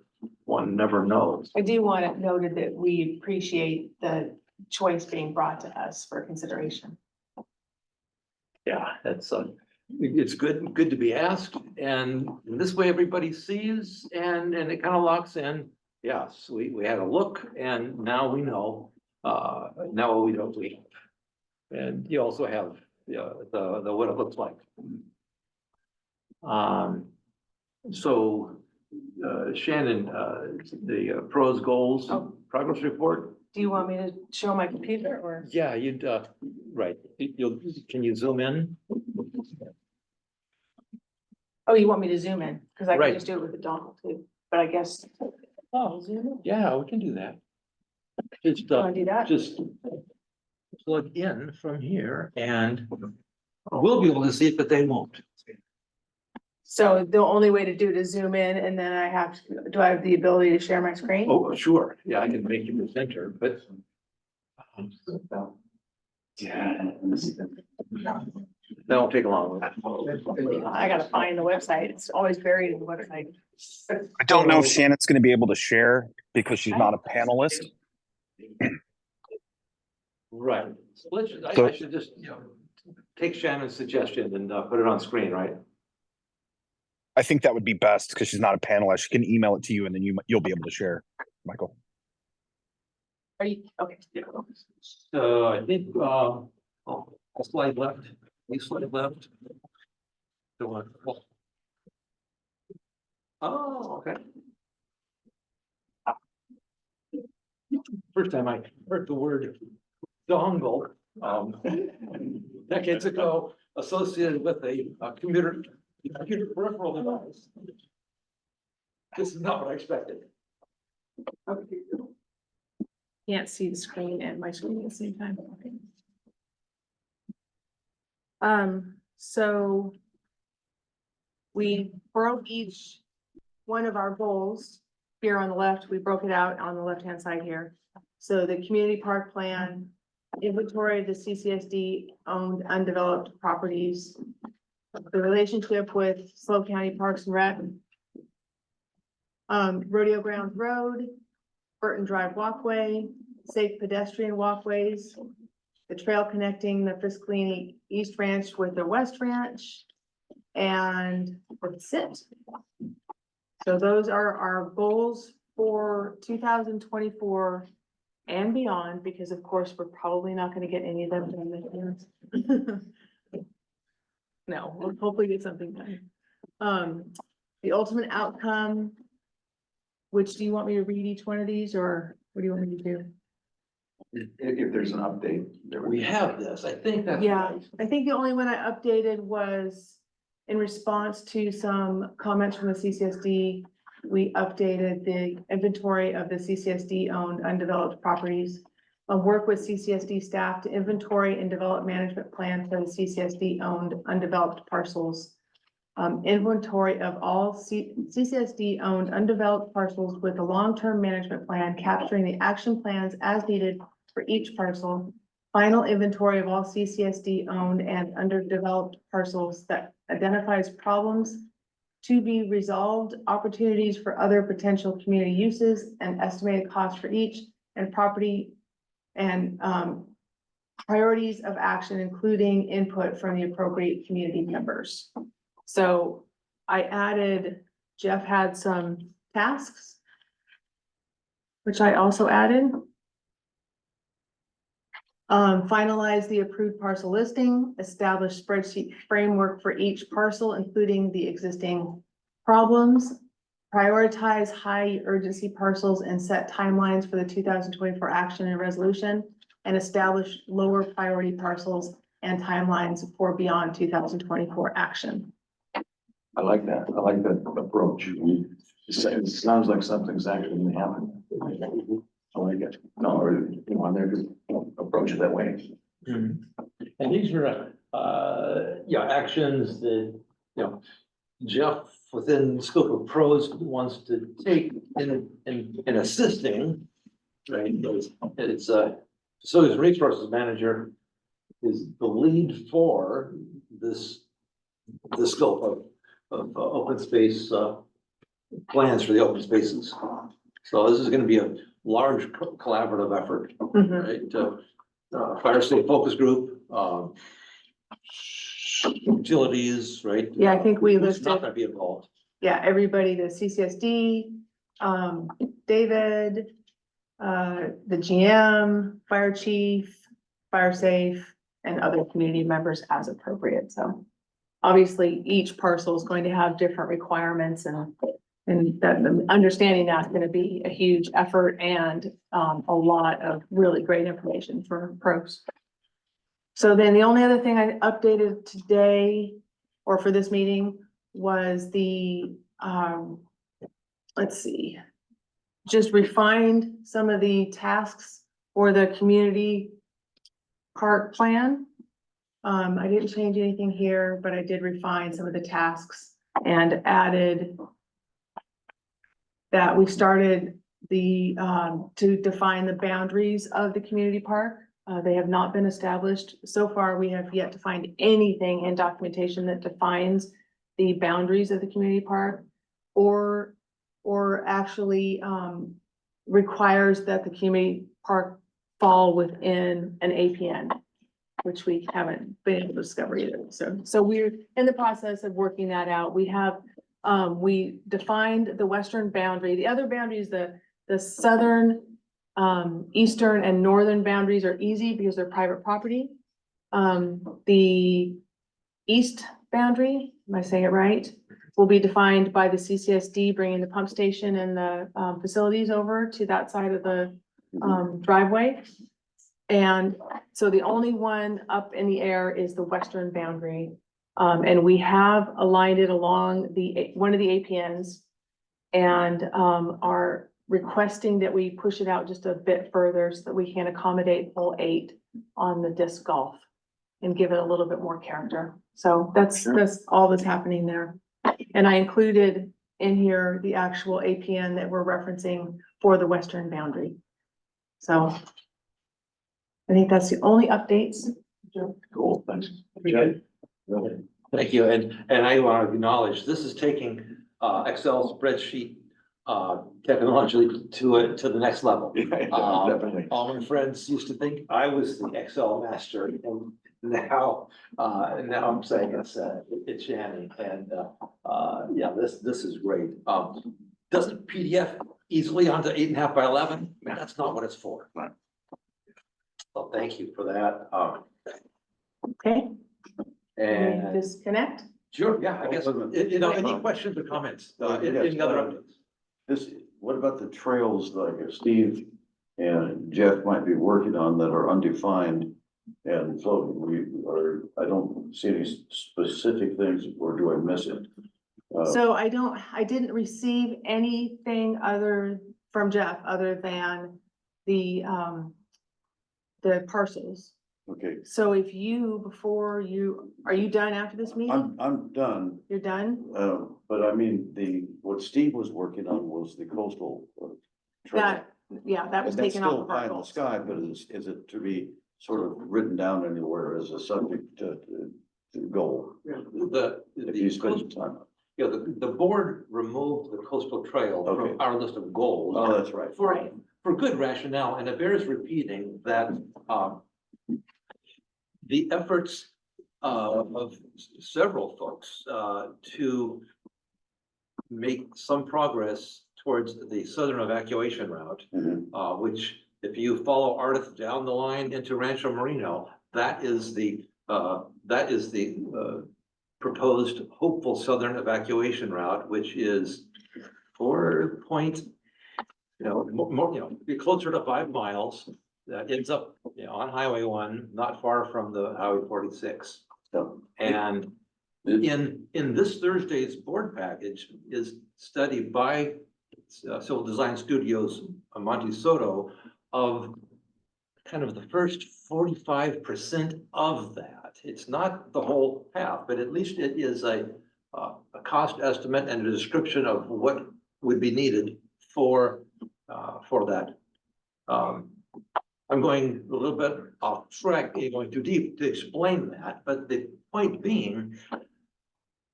A: one never knows.
B: I do want it noted that we appreciate the choice being brought to us for consideration.
A: Yeah, it's good to be asked, and in this way, everybody sees, and it kind of locks in. Yes, we had a look, and now we know, now we don't we. And you also have, the what it looks like. So, Shannon, the pros, goals,
B: Oh.
A: progress report.
B: Do you want me to show my computer or?
A: Yeah, you'd, right, can you zoom in?
B: Oh, you want me to zoom in? Cause I
A: Right.
B: can just do it with the dongle too, but I guess.
A: Oh,
B: Zoom in.
A: yeah, we can do that. Just,
B: You wanna do that?
A: just plug in from here and we'll be able to see it, but they won't.
B: So the only way to do it is zoom in and then do I have the ability to share my screen?
A: Oh, sure, yeah, I can make you presenter, but That won't take long.
B: I gotta find the website. It's always buried in the website.
N: I don't know if Shannon's going to be able to share because she's not a panelist.
A: Right. So I
N: So-
A: should just, take Shannon's suggestion and put it on screen, right?
N: I think that would be best because she's not a panelist. She can email it to you and then you'll be able to share, Michael.
B: Are you, okay.
A: Yeah. So I think, a slide left, a slide left. The one. Oh, okay. First time I heard the word dongle, decades ago, associated with a computer peripheral device. This is not what I expected.
B: Can't see the screen and my screen at the same time. So we broke each one of our goals here on the left. We broke it out on the left-hand side here. So the community park plan, inventory of the CCSD owned undeveloped properties, the relationship with Slow County Parks and Rec, Rodeo Grounds Road, Burton Drive walkway, safe pedestrian walkways, the trail connecting the Fiscalini East Ranch with the West Ranch, and that's it. So those are our goals for 2024 and beyond, because of course, we're probably not gonna get any of them done this year. No, we'll hopefully get something done. The ultimate outcome, which do you want me to read each one of these, or what do you want me to do?
C: If there's an update. there would
A: We
C: be-
A: have this, I think that's.
B: Yeah,
A: right.
B: I think the only one I updated was in response to some comments from the CCSD. We updated the inventory of the CCSD owned undeveloped properties. Work with CCSD staff to inventory and develop management plan for the CCSD owned undeveloped parcels. Inventory of all CCSD owned undeveloped parcels with a long-term management plan capturing the action plans as needed for each parcel. Final inventory of all CCSD owned and underdeveloped parcels that identifies problems to be resolved, opportunities for other potential community uses, and estimated cost for each, and property and priorities of action, including input from the appropriate community members. So I added, Jeff had some tasks, which I also added. Finalize the approved parcel listing, establish spreadsheet framework for each parcel, including the existing problems. Prioritize high urgency parcels and set timelines for the 2024 action and resolution, and establish lower priority parcels and timelines for beyond 2024 action.
C: I like that. I like that approach. It sounds like something's actually gonna happen. I like it. No, or, they're just approach it that way.
A: And these are, actions that, Jeff, within the scope of pros, wants to take in assisting, right? It's facilities and resources manager is the lead for the scope of open space, plans for the open spaces. So this is gonna be a large collaborative effort, right? Fire state focus group, utilities, right?
B: Yeah, I think we
A: Who's not
B: listed,
A: gonna be involved.
B: yeah, everybody, the CCSD, David, the GM, fire chief, fire safe, and other community members as appropriate, so. Obviously, each parcel is going to have different requirements and that understanding that's gonna be a huge effort and a lot of really great information for pros. So then the only other thing I updated today or for this meeting was the, let's see, just refined some of the tasks for the community park plan. I didn't change anything here, but I did refine some of the tasks and added that we started to define the boundaries of the community park. They have not been established. So far, we have yet to find anything in documentation that defines the boundaries of the community park or actually, requires that the community park fall within an APN, which we haven't been able to discover either. So we're in the process of working that out. We have, we defined the western boundary. The other boundaries, the southern, eastern and northern boundaries are easy because they're private property. The east boundary, am I saying it right? Will be defined by the CCSD, bringing the pump station and the facilities over to that side of the driveway. And so the only one up in the air is the western boundary. And we have aligned it along one of the APNs and are requesting that we push it out just a bit further so that we can accommodate hole 8 on the disc golf and give it a little bit more character. So that's all that's happening there. And I included in here the actual APN that we're referencing for the western boundary. So I think that's the only updates.
C: Cool, thanks.
B: We good?
A: Thank you, and I want to acknowledge, this is taking Excel spreadsheet technology to the next level.
C: Definitely.
A: All my friends used to think I was the Excel master, and now I'm saying it's Shanny, and yeah, this is great. Doesn't PDF easily onto 8.5 by 11? That's not what it's for.
C: Right.
A: So thank you for that.
B: Okay,
A: And
B: disconnect.
A: sure, yeah, I guess, any questions or comments, any other updates?
D: What about the trails like Steve and Jeff might be working on that are undefined? And so I don't see any specific things, or do I miss it?
B: So I didn't receive anything from Jeff other than the parcels.
D: Okay,
B: So if are you done after this meeting?
D: I'm done.
B: You're done?
D: But I mean, what Steve was working on was the coastal. Trail.
B: That was
D: And that's
B: taken off
D: still
B: of
D: high
B: our
D: in the
B: goals.
D: sky, but is it to be sort of written down anywhere as a subject to goal? If you spend some time.
A: Yeah, the board removed the coastal trail
D: Okay.
A: from our list of goals.
D: Oh, that's right.
A: For good rationale, and it bears repeating that, the efforts of several folks, to make some progress towards the southern evacuation route, which if you follow Ardith down the line into Rancho Marino, that is the proposed hopeful southern evacuation route, which is 4 point, more, be closer to 5 miles. That ends up, on Highway 1, not far from the Highway 46. And in this Thursday's board package is study by Civil Design Studios, Monte Soto, of kind of the first 45% of that. It's not the whole path, but at least it is a cost estimate and a description of what would be needed for that. I'm going a little bit off track, going too deep to explain that, but the point being,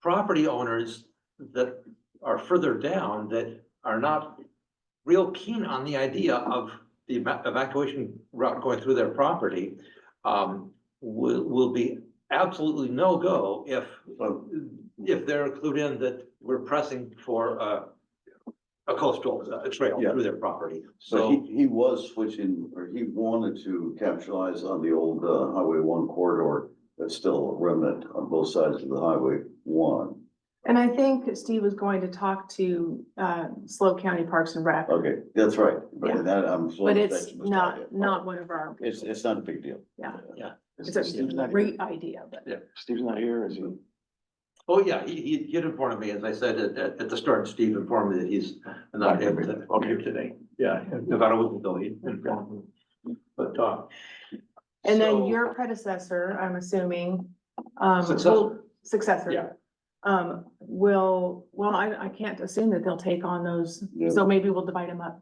A: property owners that are further down that are not real keen on the idea of the evacuation route going through their property, will be absolutely no-go if they're clued in that we're pressing for a coastal trail through their property.
D: So he was switching, or he wanted to capitalize on the old Highway 1 corridor that's still a remnant on both sides of the Highway 1.
B: And I think Steve was going to talk to SLO County Parks and Rec.
D: Okay, that's right. But
B: Yeah.
D: that
B: But it's not one of our.
D: It's not a big deal.
B: Yeah. It's
C: Steve's
B: a
C: not
B: great
C: here.
B: idea, but.
A: Yeah.
C: Steve's not here, is he?
A: Oh, yeah, he informed me, as I said at the start, Steve informed me that he's not able to come here today. Yeah, about a week ago, he informed me. But,
B: And then
A: so-
B: your predecessor, I'm assuming,
A: Successor.
B: successor.
A: Yeah.
B: I can't assume that they'll take on those,
D: Yeah.
B: so maybe we'll divide them up.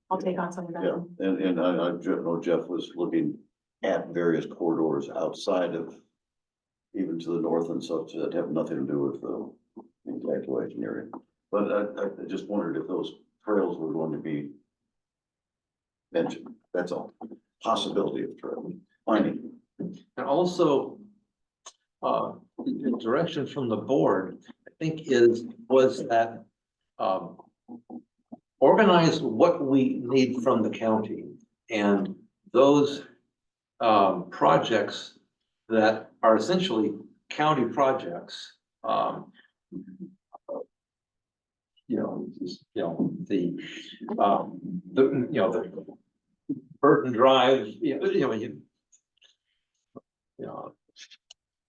B: I'll take on some of
D: Yeah,
B: that.
D: and I know Jeff was looking at various corridors outside of, even to the north and such, that have nothing to do with the evacuation area. But I just wondered if those trails were going to be mentioned, that's all. Possibility of trail, finding.
A: And also, the direction from the board, I think was that, organize what we need from the county and those, projects that are essentially county projects, the Burton Drive,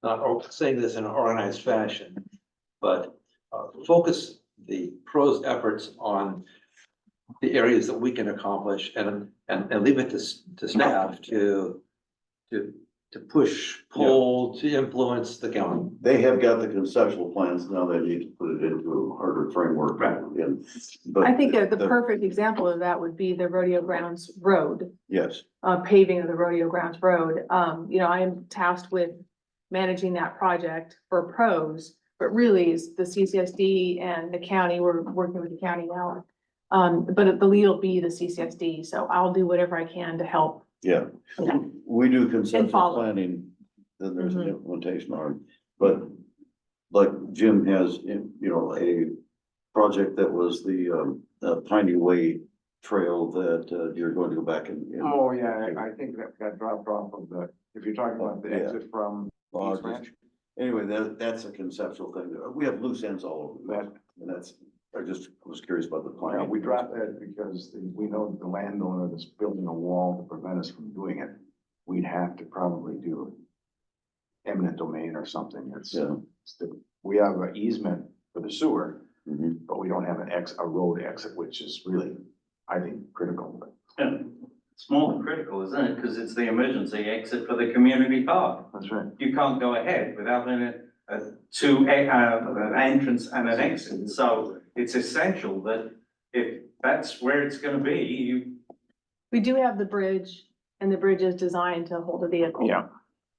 A: not saying this in an organized fashion, but focus the pros efforts on the areas that we can accomplish and leave it to staff to push, pull, to influence the county.
D: They have got the conceptual plans, now they need to put it into a harder framework.
A: Right.
D: And, but
B: I think the perfect example of that would be the Rodeo Grounds Road,
D: yes,
B: paving of the Rodeo Grounds Road. I am tasked with managing that project for pros, but really is the CCSD and the county, we're working with the county now. But the lead will be the CCSD, so I'll do whatever I can to help.
D: yeah.
B: Yeah.
D: We do conceptual
B: follow.
D: planning, then there's an
B: Mhm.
D: implementation arm, but like Jim has, a project that was the Piney Way Trail that you're going to go back and.
C: Oh, yeah, I think that got dropped off of if you're talking about the
D: Yeah.
C: exit from East Ranch.
D: Anyway, that's a conceptual thing. We have loose ends all over that, and I just was curious about the
C: Yeah,
D: plan.
C: we dropped that because we know the landowner that's building a wall to prevent us from doing it. We'd have to probably do eminent domain or something.
D: Yeah.
C: We have an easement for the sewer,
D: Mhm.
C: but we don't have a road exit, which is really, I think, critical.
G: And it's more than critical, isn't it? Because it's the emergency exit for the community park.
C: That's right.
G: You can't go ahead without an entrance and an exit. So it's essential that if that's where it's gonna be,
B: We do have the bridge, and the bridge is designed to hold a vehicle.
C: Yeah.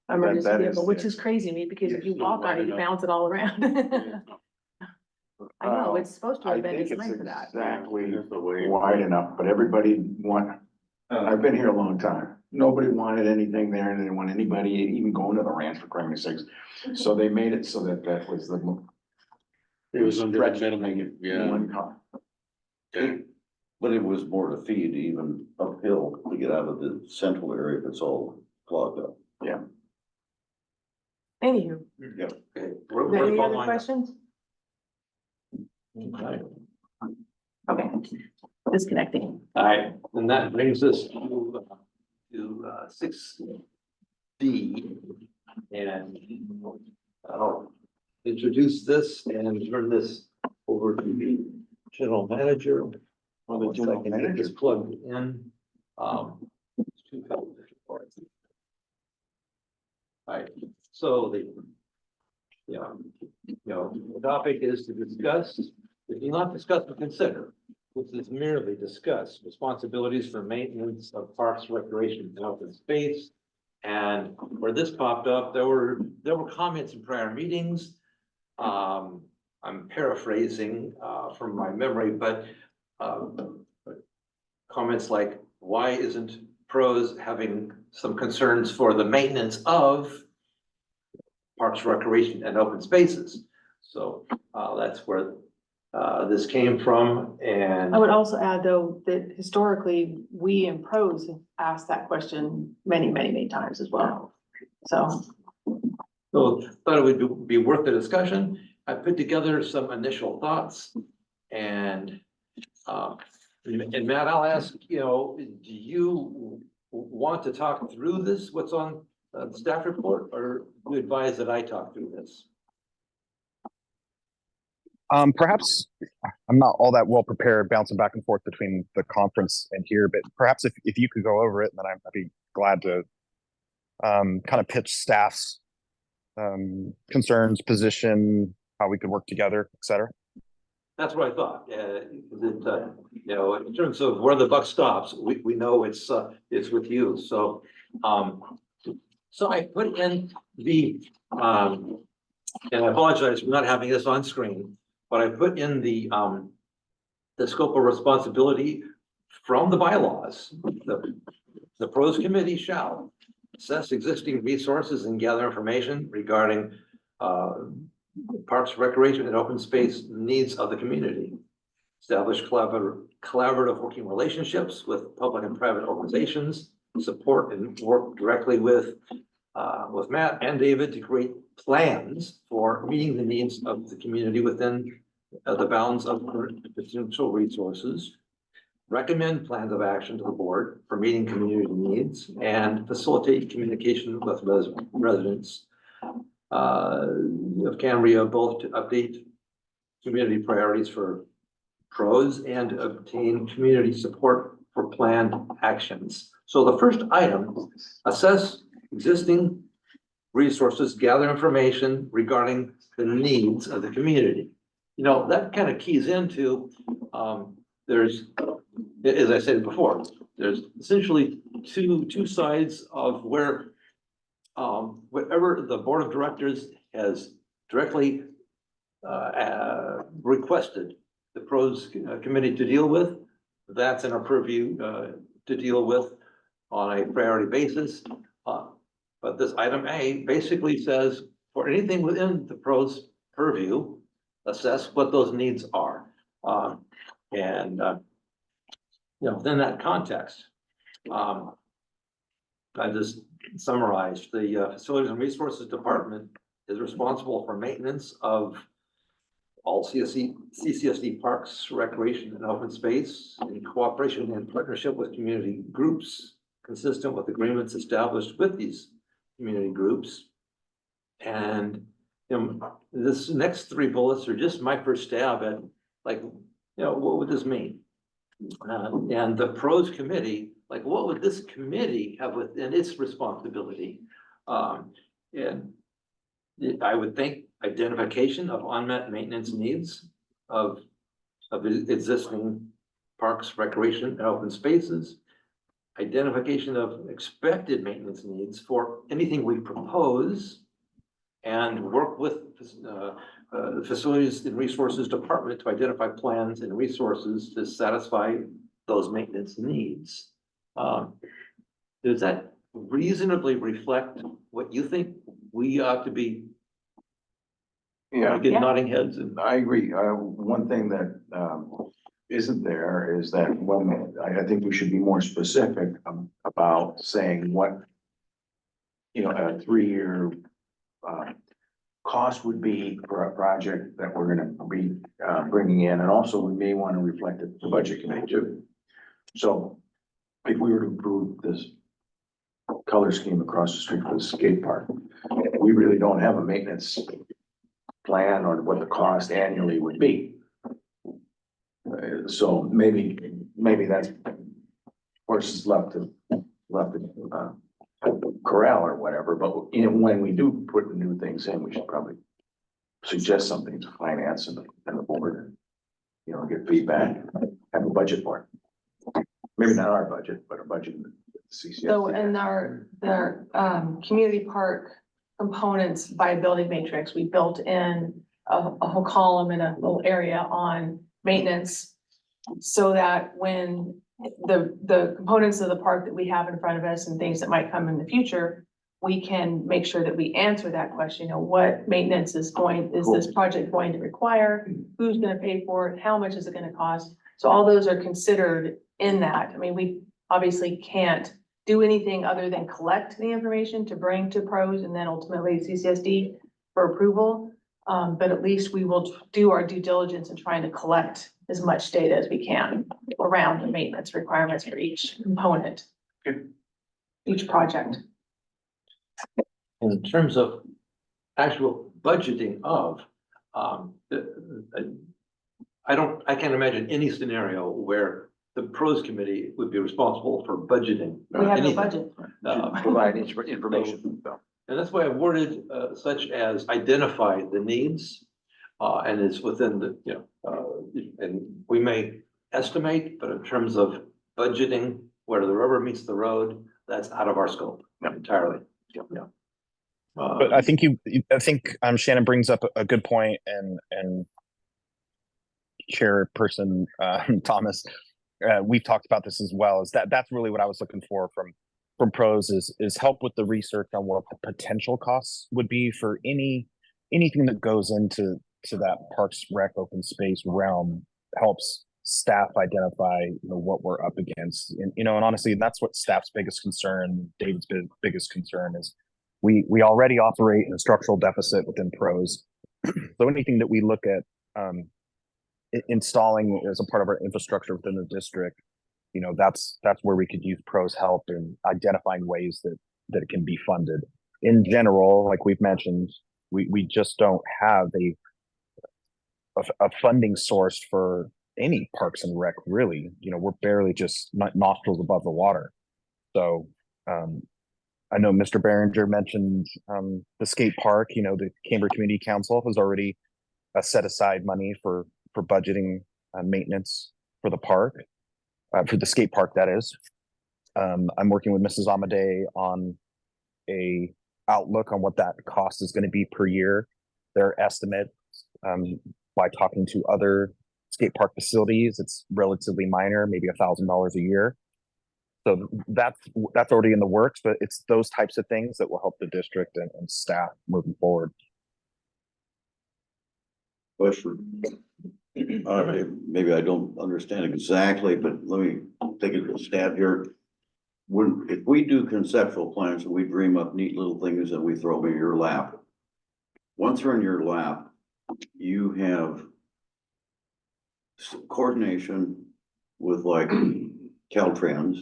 B: Emergency
C: That is
B: vehicle, which
C: it.
B: is crazy to me, because if you
L: It's
B: walk on
L: wide
B: it, you
L: enough.
B: bounce it all around. I know, it's supposed to
C: I
B: have been
C: think it's
B: designed for that.
C: exactly
L: That's the way-
C: wide enough, but everybody I've been here a long time. Nobody wanted anything there, and they didn't want anybody even going to the ranch, for crying sakes. So they made it so that was
L: It was under the
C: stretch to make
L: minimum,
C: it
L: yeah.
C: one car.
L: Okay.
D: But it was more to feed even uphill to get out of the central area if it's all clogged up.
B: Anywho,
D: Yep.
A: Okay.
B: are there any other questions?
A: Okay.
B: Okay, disconnecting.
A: All right, and that brings us to 6D. And I'll introduce this and turn this over to the general manager.
C: Well, the general
A: I can get this
C: manager.
A: plugged in. All right, so the topic is to discuss, if you not discuss, but consider. This is merely discuss responsibilities for maintenance of parks, recreation, and open space. And where this popped up, there were comments in prior meetings. I'm paraphrasing from my memory, but comments like, why isn't pros having some concerns for the maintenance of parks, recreation, and open spaces? So that's where this came from, and
B: I would also add, though, that historically, we in pros have asked that question many, many, many times as well. So,
A: thought it would be worth the discussion. I put together some initial thoughts, and Matt, I'll ask, do you want to talk through this, what's on the staff report, or do you advise that I talk through this?
N: Perhaps I'm not all that well prepared bouncing back and forth between the conference and here, but perhaps if you could go over it, then I'd be glad to kind of pitch staff's concerns, position, how we could work together, et cetera.
A: That's what I thought. You know, in terms of where the buck stops, we know it's with you. So, so I put in and I apologize for not having this on screen, but I put in the scope of responsibility from the bylaws. The pros committee shall assess existing resources and gather information regarding parks, recreation, and open space needs of the community. Establish collaborative working relationships with public and private organizations, support and work directly with Matt and David to create plans for meeting the needs of the community within the bounds of potential resources. Recommend plans of action to the board for meeting community needs and facilitate communication with residents of Cambria, both to update community priorities for pros and obtain community support for planned actions. So the first item, assess existing resources, gather information regarding the needs of the community. You know, that kind of keys into, there's, as I said before, there's essentially two sides of where whatever the board of directors has directly requested the pros committee to deal with, that's in our purview to deal with on a priority basis. But this item A basically says for anything within the pros purview, assess what those needs are. You know, within that context, I just summarized the Facilities and Resources Department is responsible for maintenance of all CCSD parks, recreation, and open space in cooperation and partnership with community groups, consistent with agreements established with these community groups. And you know, this next three bullets are just my first stab at, like, you know, what would this mean? And the pros committee, like, what would this committee have within its responsibility? And I would think identification of unmet maintenance needs of existing parks, recreation, and open spaces, identification of expected maintenance needs for anything we propose, and work with the Facilities and Resources Department to identify plans and resources to satisfy those maintenance needs. Does that reasonably reflect what you think we ought to be?
C: Yeah,
A: Get nodding heads and.
C: I agree. One thing that isn't there is that when, I think we should be more specific about saying what, you know, a 3-year cost would be for a project that we're gonna be bringing in, and also we may want to reflect it to the budget committee too. So if we were to approve this color scheme across the street for the skate park, we really don't have a maintenance plan on what the cost annually would be. So maybe that's horses left to corral or whatever, but you know, when we do put new things in, we should probably suggest something to finance and the board, and, you know, get feedback, have a budget for it. Maybe not our budget, but a budget.
B: So in the community park components viability matrix, we built in a whole column in a little area on maintenance, so that when the components of the park that we have in front of us and things that might come in the future, we can make sure that we answer that question. You know, what maintenance is this project going to require? Who's going to pay for it? How much is it going to cost? So all those are considered in that. I mean, we obviously can't do anything other than collect the information to bring to pros and then ultimately CCSD for approval. But at least we will do our due diligence in trying to collect as much data as we can around the maintenance requirements for each component, each project.
A: In terms of actual budgeting of, I can't imagine any scenario where the pros committee would be responsible for budgeting.
B: We have no
A: anything.
B: budget.
C: Provide information.
A: And that's why I worded such as identify the needs, and it's within the, and we may estimate, but in terms of budgeting, where the rubber meets the road, that's out of our scope entirely. Yeah.
N: But I think Shannon brings up a good point, and chairperson Thomas, we've talked about this as well. Is that's really what I was looking for from pros is help with the research on what the potential costs would be for anything that goes into that Parks Rec open space realm. Helps staff identify what we're up against, and honestly, that's what staff's biggest concern, David's biggest concern is we already operate in a structural deficit within pros. So anything that we look at installing as a part of our infrastructure within the district, that's where we could use pros help in identifying ways that it can be funded. In general, like we've mentioned, we just don't have a funding source for any Parks and Rec, really. We're barely just nostrils above the water. So I know Mr. Behringer mentioned the skate park. The Cambria Community Council has already set aside money for budgeting maintenance for the park, for the skate park, that is. I'm working with Mrs. Amadei on a outlook on what that cost is going to be per year. Their estimate, by talking to other skate park facilities, it's relatively minor, maybe $1,000 a year. So that's already in the works, but it's those types of things that will help the district and staff moving forward.
D: Question. Maybe I don't understand exactly, but let me take a stab here. If we do conceptual plans and we dream up neat little things and we throw them in your lap, once they're in your lap, you have coordination with like Caltrans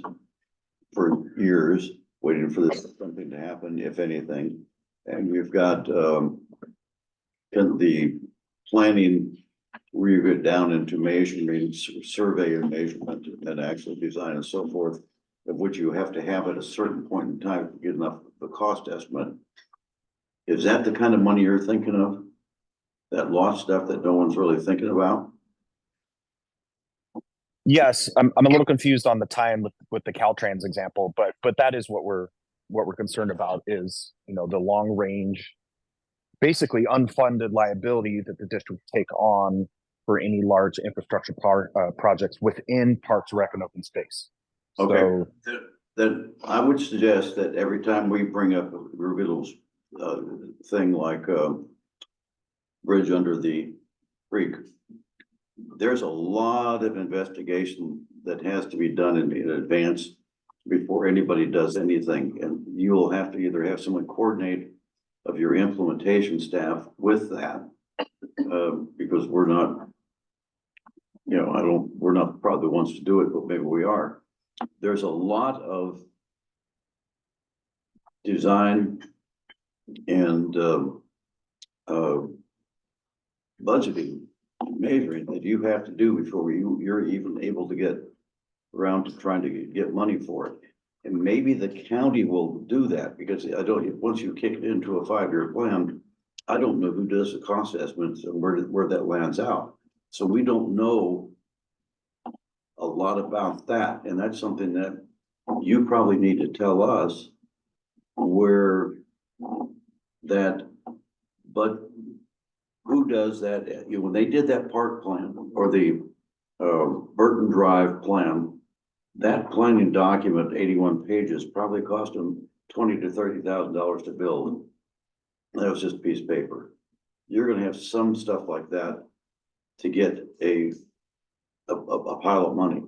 D: for years, waiting for this something to happen, if anything. And you've got the planning where you get down into measuring, survey and measurement and actual design and so forth, of which you have to have at a certain point in time to get enough of the cost estimate. Is that the kind of money you're thinking of? That lost stuff that no one's really thinking about?
N: Yes, I'm a little confused on the tie-in with the Caltrans example, but that is what we're concerned about, is the long range, basically unfunded liability that the district take on for any large infrastructure projects within Parks, Rec, and open space.
D: Okay, so, then I would suggest that every time we bring up a little thing like bridge under the creek, there's a lot of investigation that has to be done in advance before anybody does anything. And you'll have to either have someone coordinate of your implementation staff with that, because we're not, we're not probably the ones to do it, but maybe we are. There's a lot of design and budgeting, measuring that you have to do before you're even able to get around to trying to get money for it. And maybe the county will do that, because once you kick it into a 5-year plan, I don't know who does the cost estimates and where that lands out. So we don't know a lot about that. And that's something that you probably need to tell us where that, but who does that? When they did that park plan or the Burton Drive plan, that planning document, 81 pages, probably cost them $20,000 to $30,000 to build. That was just a piece of paper. You're going to have some stuff like that to get a pile of money.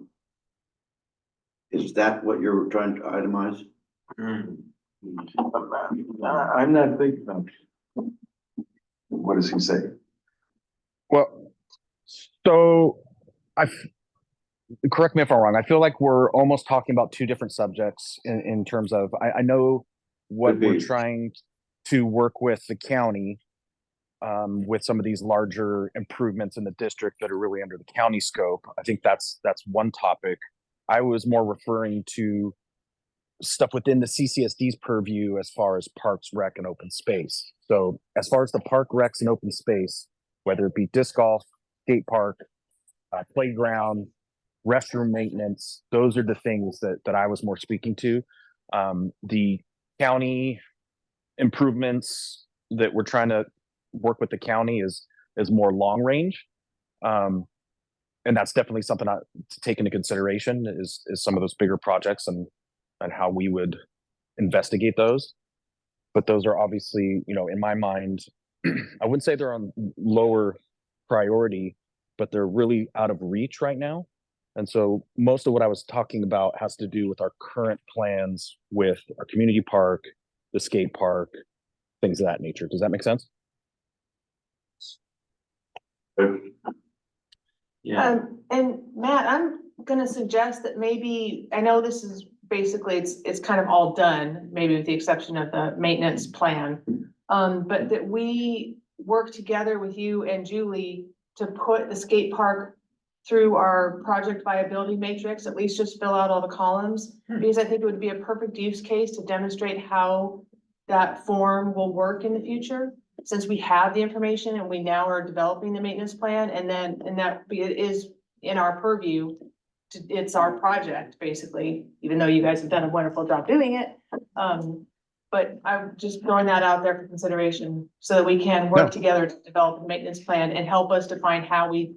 D: Is that what you're trying to itemize?
C: I'm not thinking about. What does he say?
N: Well, so correct me if I'm wrong. I feel like we're almost talking about two different subjects in terms of, I know what we're trying to work with the county with some of these larger improvements in the district that are really under the county scope. I think that's one topic. I was more referring to stuff within the CCSD's purview as far as Parks, Rec, and open space. So as far as the park, recs, and open space, whether it be disc golf, skate park, playground, restroom maintenance. Those are the things that I was more speaking to. The county improvements that we're trying to work with the county is more long range. And that's definitely something to take into consideration is some of those bigger projects and how we would investigate those. But those are obviously, in my mind, I wouldn't say they're on lower priority, but they're really out of reach right now. And so most of what I was talking about has to do with our current plans with our community park, the skate park, things of that nature. Does that make sense?
A: Yeah,
B: And Matt, I'm gonna suggest that maybe, I know this is basically, it's kind of all done, maybe with the exception of the maintenance plan. But that we work together with you and Julie to put the skate park through our project viability matrix, at least just fill out all the columns. Because I think it would be a perfect use case to demonstrate how that form will work in the future. Since we have the information and we now are developing the maintenance plan, and that it is in our purview. It's our project, basically, even though you guys have done a wonderful job doing it. But I'm just throwing that out there for consideration so that we can work together to develop a maintenance plan and help us define how we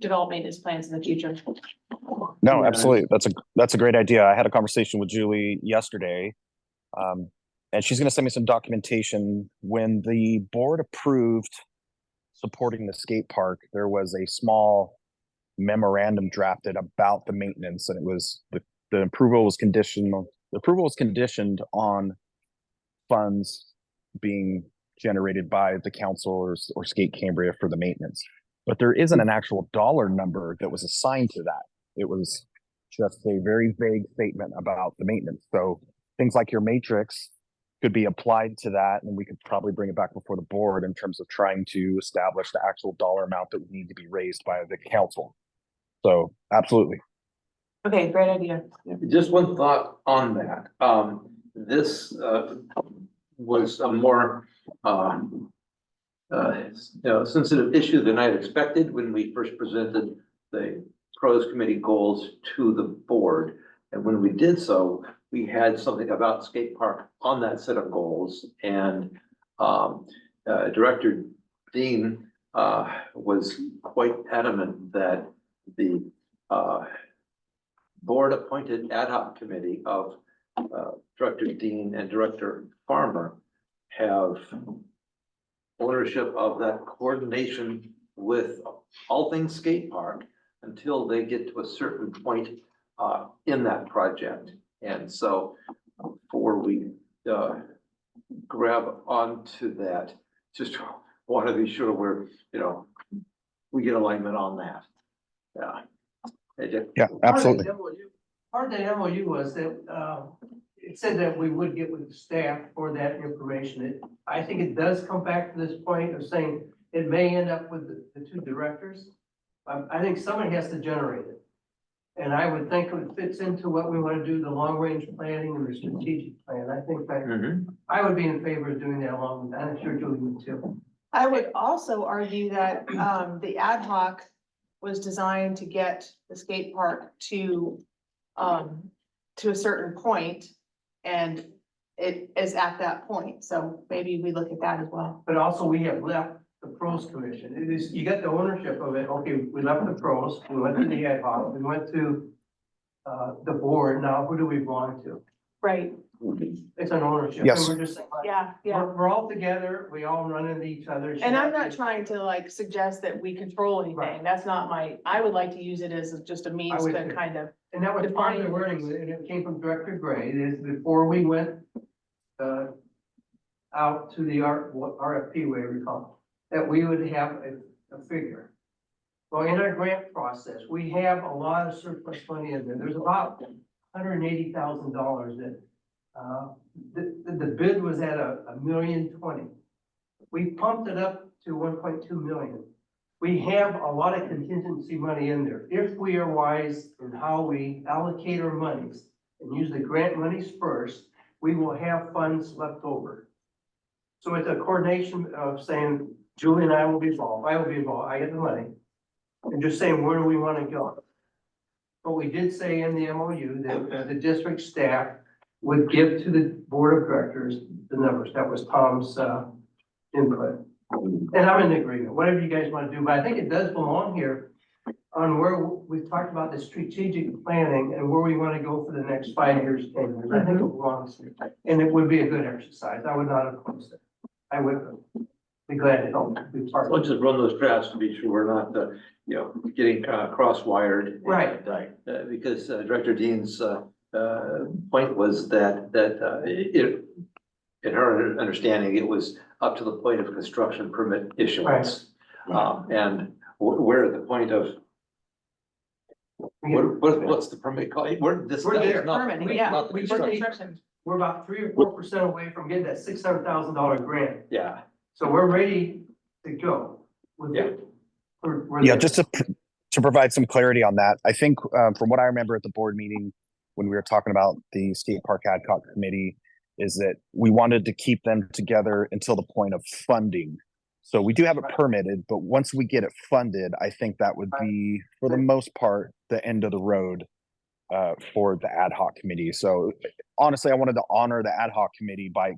B: develop maintenance plans in the future.
N: No, absolutely. That's a great idea. I had a conversation with Julie yesterday. And she's going to send me some documentation. When the board approved supporting the skate park, there was a small memorandum drafted about the maintenance, and it was the approval was conditional. The approval was conditioned on funds being generated by the council or Skate Cambria for the maintenance. But there isn't an actual dollar number that was assigned to that. It was just a very vague statement about the maintenance. So things like your matrix could be applied to that, and we could probably bring it back before the board in terms of trying to establish the actual dollar amount that would need to be raised by the council. So absolutely.
B: Okay, great idea.
A: just one thought on that. This was a more sensitive issue than I had expected when we first presented the pros committee goals to the board. And when we did so, we had something about skate park on that set of goals, and Director Dean was quite adamant that the board appointed ad hoc committee of Director Dean and Director Farmer have ownership of that coordination with all things skate park until they get to a certain point in that project. And so before we grab onto that, just want to be sure we're, we get alignment on that. Yeah.
N: Yeah, absolutely.
H: Part of the MOU was that, it said that we would get with the staff for that information. I think it does come back to this point of saying it may end up with the two directors. I think somebody has to generate it. And I would think it fits into what we want to do, the long range planning and the strategic plan. I think that I would be in favor of doing that along with that. I'm sure Julie would too.
B: I would also argue that the ad hoc was designed to get the skate park to a certain point, and it is at that point. So maybe we look at that as well.
H: But also we have left the pros commission. It is, you get the ownership of it. Okay, we left the pros, we went to the ad hoc, we went to the board. Now who do we belong to?
B: Right.
H: It's an ownership.
N: Yes.
H: And we're just saying, like,
B: Yeah,
H: we're all together, we all run into each other.
B: And I'm not trying to like suggest that we control anything.
H: Right.
B: That's not I would like to use it as just a means
H: would
B: to
H: too.
B: kind of.
H: And that was part of the wording, and it came from Director Gray, is before we went out to the RFP, whatever you call it, that we would have a figure. Well, in our grant process, we have a lot of surplus money in there. There's about $180,000 that the bid was at $1,020,000. We pumped it up to 1.2 million. We have a lot of contingency money in there. If we are wise in how we allocate our monies and use the grant monies first, we will have funds left over. So it's a coordination of saying, Julie and I will be involved. I will be involved. I get the money. and just saying, where do we want to go? But we did say in the MOU that the district staff would give to the board of directors the numbers. That was Tom's input. And I'm in agreement, whatever you guys want to do, but I think it does belong here on where we've talked about the strategic planning and where we want to go for the next 5 years, 10 years. I think it belongs here. And it would be a good exercise. I would not oppose it. I would be glad to help be part of
A: Let's
H: it.
A: just run those drafts to be sure we're not, getting cross-wired.
H: Right.
A: Because Director Dean's point was that in her understanding, it was up to the point of construction permit issuance. And we're at the point of, what's the permit called? We're
H: there.
B: Permitting, yeah.
A: not the
H: We
A: construction.
B: Construction.
H: We're about 3 or 4% away from getting that $600,000 grant.
A: Yeah,
H: So we're ready to go. with
A: Yeah.
H: it. We're
N: Yeah,
H: there.
N: just to provide some clarity on that, I think from what I remember at the board meeting, when we were talking about the skate park ad hoc committee, is that we wanted to keep them together until the point of funding. So we do have it permitted, but once we get it funded, I think that would be, for the most part, the end of the road for the ad hoc committee. So honestly, I wanted to honor the ad hoc committee by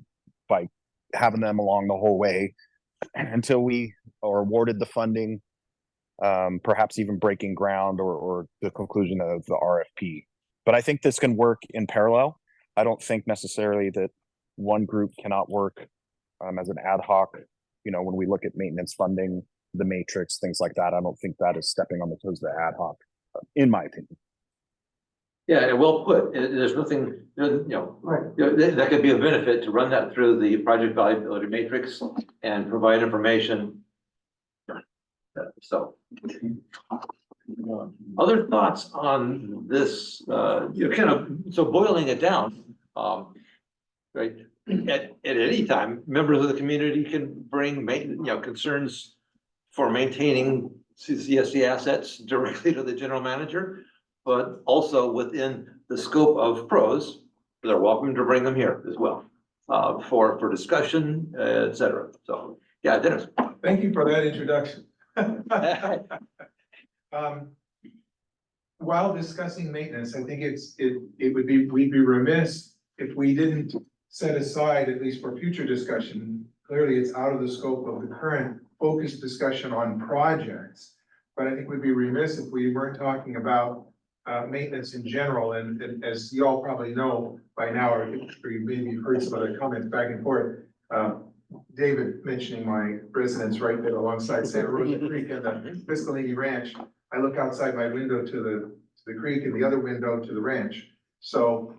N: having them along the whole way until we are awarded the funding, perhaps even breaking ground or the conclusion of the RFP. But I think this can work in parallel. I don't think necessarily that one group cannot work as an ad hoc. When we look at maintenance funding, the matrix, things like that, I don't think that is stepping on the toes of the ad hoc, in my opinion.
A: yeah, and well put. There's nothing,
H: Right.
A: that could be a benefit to run that through the project valuability matrix and provide information. So. Other thoughts on this, so boiling it down, right? At any time, members of the community can bring concerns for maintaining CSD assets directly to the general manager, but also within the scope of pros, they're welcome to bring them here as well, for discussion, et cetera. So, yeah, Dennis.
M: Thank you for that introduction. While discussing maintenance, I think we'd be remiss if we didn't set aside, at least for future discussion. Clearly, it's out of the scope of the current focused discussion on projects. But I think we'd be remiss if we weren't talking about maintenance in general. And as you all probably know by now, or you maybe heard some other comments back and forth, David mentioning my residence right there alongside Santa Rosa Creek and the Piscalini Ranch. I look outside my window to the creek and the other window to the ranch. So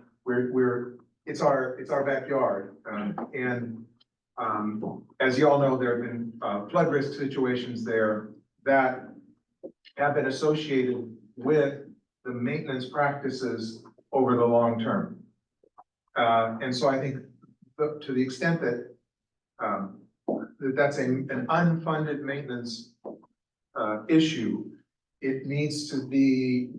M: it's our backyard. As you all know, there have been flood risk situations there that have been associated with the maintenance practices over the long term. And so I think to the extent that that's an unfunded maintenance issue, it needs to be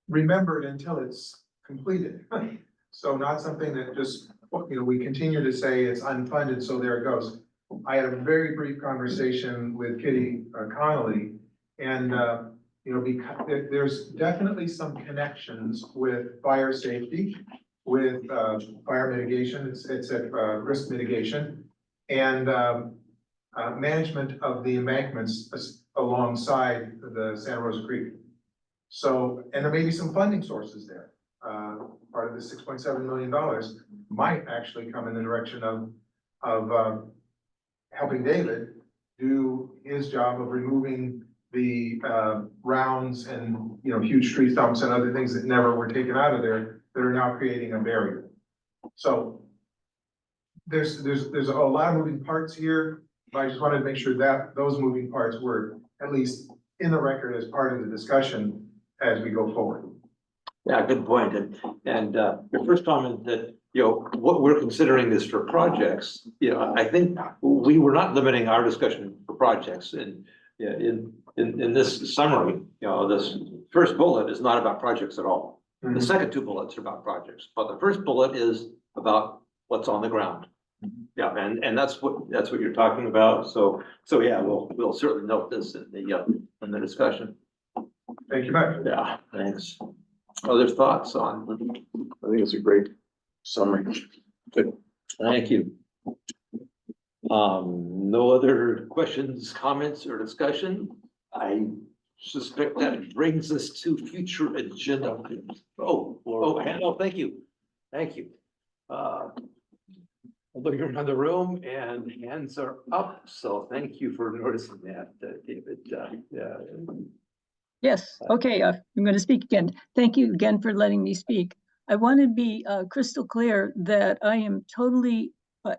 M: remembered until it's completed. So not something that just, we continue to say it's unfunded, so there it goes. I had a very brief conversation with Kitty Connolly, and because there's definitely some connections with fire safety, with fire mitigation, it's at risk mitigation, and management of the embankments alongside the Santa Rosa Creek. So, and there may be some funding sources there. Part of the $6.7 million might actually come in the direction of helping David do his job of removing the rounds and huge tree stumps and other things that never were taken out of there that are now creating a barrier. So there's a lot of moving parts here, but I just wanted to make sure that those moving parts were at least in the record as part of the discussion as we go forward.
A: Yeah, good point. And your first comment that, what we're considering is for projects, I think we were not limiting our discussion for projects. And in this summary, this first bullet is not about projects at all. The second two bullets are about projects, but the first bullet is about what's on the ground. Yeah, and that's what you're talking about. So yeah, we'll certainly note this in the discussion.
M: Thank you much.
A: Yeah, thanks. Other thoughts on?
C: I think it's a great summary.
A: Good. Thank you. No other questions, comments, or discussion? I suspect that brings us to future agenda items. Thank you. Thank you. I'm looking around the room and hands are up, so thank you for noticing that, David. Yeah.
K: Yes, okay, I'm going to speak again. Thank you again for letting me speak. I want to be crystal clear that I am totally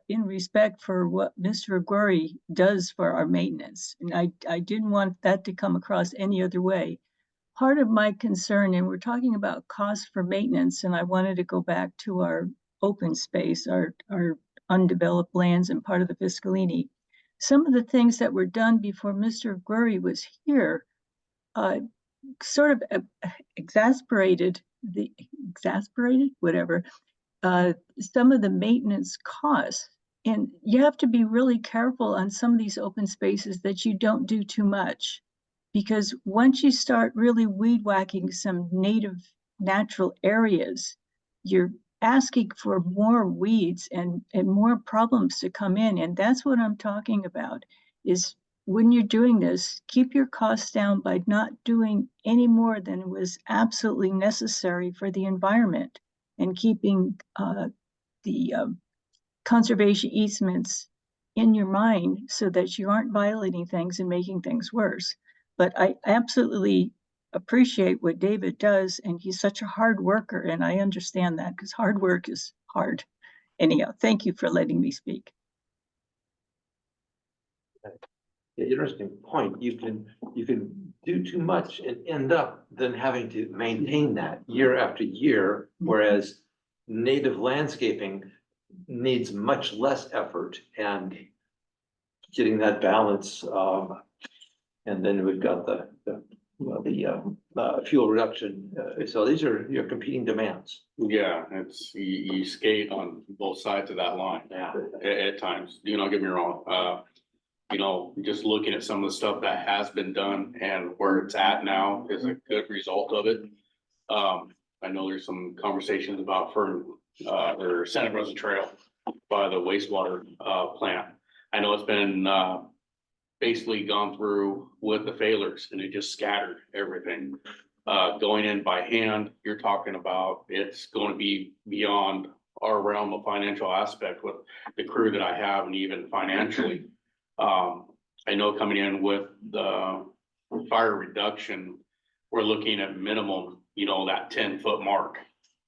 K: in respect for what Mr. Aguirre does for our maintenance. And I didn't want that to come across any other way. Part of my concern, and we're talking about costs for maintenance, and I wanted to go back to our open space, our undeveloped lands and part of the Fiscalini. Some of the things that were done before Mr. Aguirre was here sort of exasperated, whatever, some of the maintenance costs. And you have to be really careful on some of these open spaces that you don't do too much. Because once you start really weed whacking some native natural areas, you're asking for more weeds and more problems to come in. And that's what I'm talking about, is when you're doing this, keep your costs down by not doing any more than was absolutely necessary for the environment, and keeping the conservation easements in your mind so that you aren't violating things and making things worse. But I absolutely appreciate what David does, and he's such a hard worker, and I understand that because hard work is hard. Anyhow, thank you for letting me speak.
A: Interesting point. You can do too much and end up then having to maintain that year after year, whereas native landscaping needs much less effort and getting that balance. And then we've got the fuel reduction. So these are your competing demands.
L: Yeah, it's, you skate on both sides of that line.
A: Yeah.
L: At times, do not get me wrong. Just looking at some of the stuff that has been done and where it's at now is a good result of it. I know there's some conversations about or Santa Rosa Trail by the wastewater plant. I know it's been basically gone through with the failures and it just scattered everything. Going in by hand, you're talking about, it's going to be beyond our realm of financial aspect with the crew that I have, and even financially. I know coming in with the fire reduction, we're looking at minimum, that 10-foot mark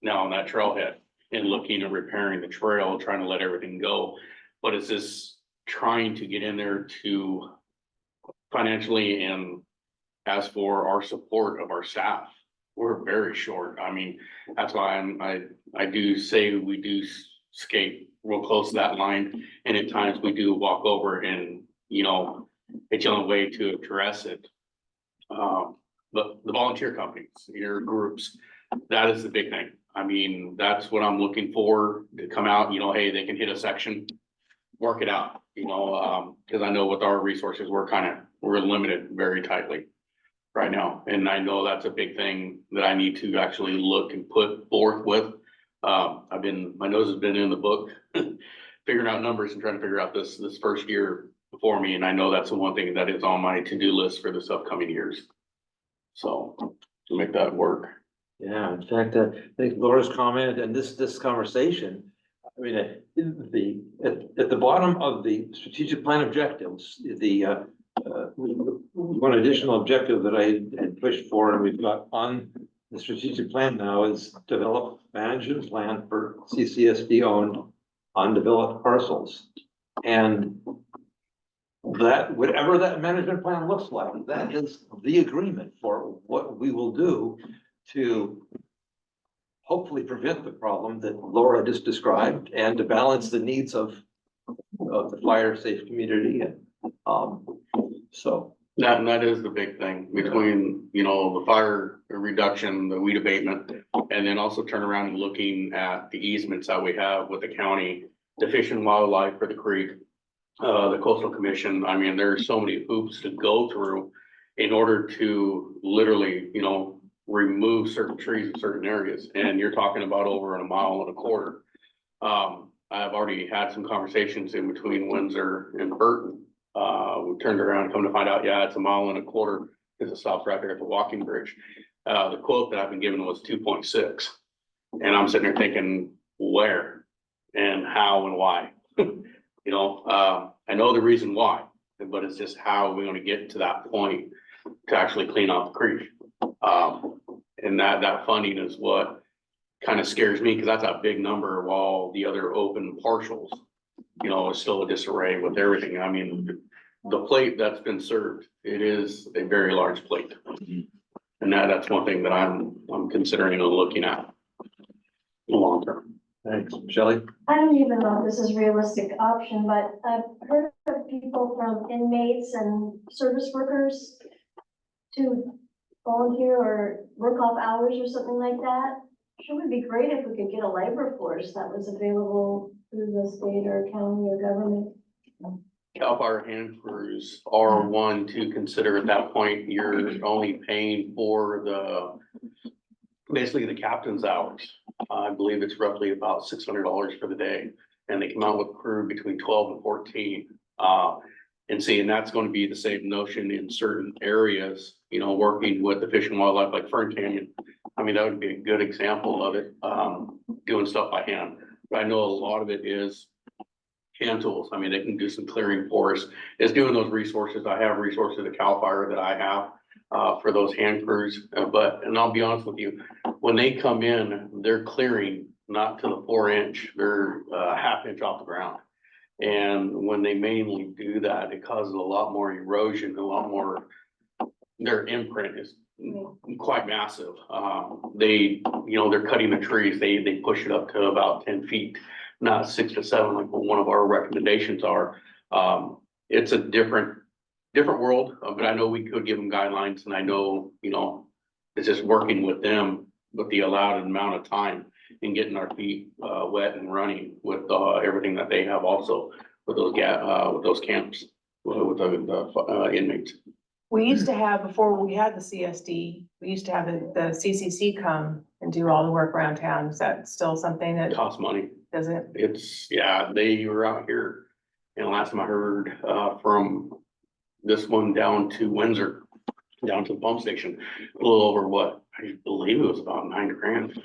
L: now on that trailhead, and looking at repairing the trail, trying to let everything go. But it's just trying to get in there to financially, and as for our support of our staff, we're very short. I mean, that's why I do say we do skate real close to that line, and at times we do walk over, and it's the only way to address it. The volunteer companies, your groups, that is the big thing. I mean, that's what I'm looking for to come out, hey, they can hit a section, work it out, because I know with our resources, we're limited very tightly right now. And I know that's a big thing that I need to actually look and put forth with. My nose has been in the book, figuring out numbers and trying to figure out this first year before me. And I know that's the one thing that is on my to-do list for this upcoming years. So to make that work.
A: Yeah, in fact, I think Laura's comment and this conversation, I mean, at the bottom of the strategic plan objectives, the one additional objective that I had pushed for, and we've got on the strategic plan now, is develop management plan for CCSD owned undeveloped parcels. And that, whatever that management plan looks like, that is the agreement for what we will do to hopefully prevent the problem that Laura just described, and to balance the needs of the fire safe community. And so
L: that is the big thing between, the fire reduction, the weed abatement, and then also turn around and looking at the easements that we have with the county the Fish and Wildlife for the creek, the Coastal Commission. I mean, there's so many hoops to go through in order to literally, you know, remove certain trees in certain areas. And you're talking about over 1.25 miles. I've already had some conversations in between Windsor and Burton. We turned around and come to find out, yeah, it's 1.25 miles because it stops right there at the walking bridge. The quote that I've been given was 2.6. And I'm sitting there thinking, where and how and why? You know, I know the reason why, but it's just how we're gonna get to that point to actually clean out the creek. And that funding is what kind of scares me, because that's a big number, while all the other open partials, you know, is still a disarray with everything. I mean, the plate that's been served, it is a very large plate. And that's one thing that I'm considering and looking at in the long term.
A: Thanks. Shelley?
I: I don't even know if this is a realistic option, but I've heard of people from inmates and service workers to volunteer or work off hours or something like that. Sure would be great if we could get a labor force that was available through the state or county or government.
L: CAL FIRE hand crews are one to consider. At that point, you're only paying for basically the captain's hours. I believe it's roughly about $600 for the day, and they come out with a crew between 12 and 14. And that's going to be the same notion in certain areas, you know, working with the Fish and Wildlife, like Fern Canyon. I mean, that would be a good example of it, doing stuff by hand. But I know a lot of it is hand tools. I mean, they can do some clearing for us. It's doing those resources. I have resources at CAL FIRE that I have for those hand crews. And I'll be honest with you, when they come in, they're clearing not to the 4-inch, they're a 1/2 inch off the ground. And when they mainly do that, it causes a lot more erosion, a lot more, their imprint is quite massive. They're cutting the trees, they push it up to about 10 feet, not 6 to 7, like one of our recommendations are. It's a different world, but I know we could give them guidelines, and I know, you know, it's just working with them with the allowed amount of time and getting our feet wet and running with everything that they have also with those camps with the inmates.
B: We used to have, before we had the CSD, we used to have the CCC come and do all the work around town. Is that still something that
L: It costs money.
B: does it?
L: They were out here, and last time I heard from this one down to Windsor, down to the pump station, a little over what I believe it was about $9,000.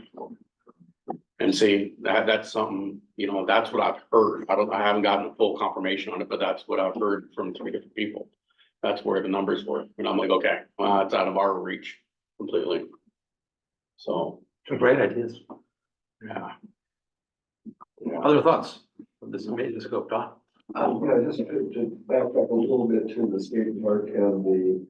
L: And see, that's something, you know, that's what I've heard. I haven't gotten a full confirmation on it, but that's what I've heard from 3 different people. That's where the numbers were. And I'm like, okay, well, it's out of our reach completely. So.
A: Some great ideas.
L: Yeah.
A: Other thoughts? This is amazing scope, Don.
E: Just to back up a little bit to the skate park and the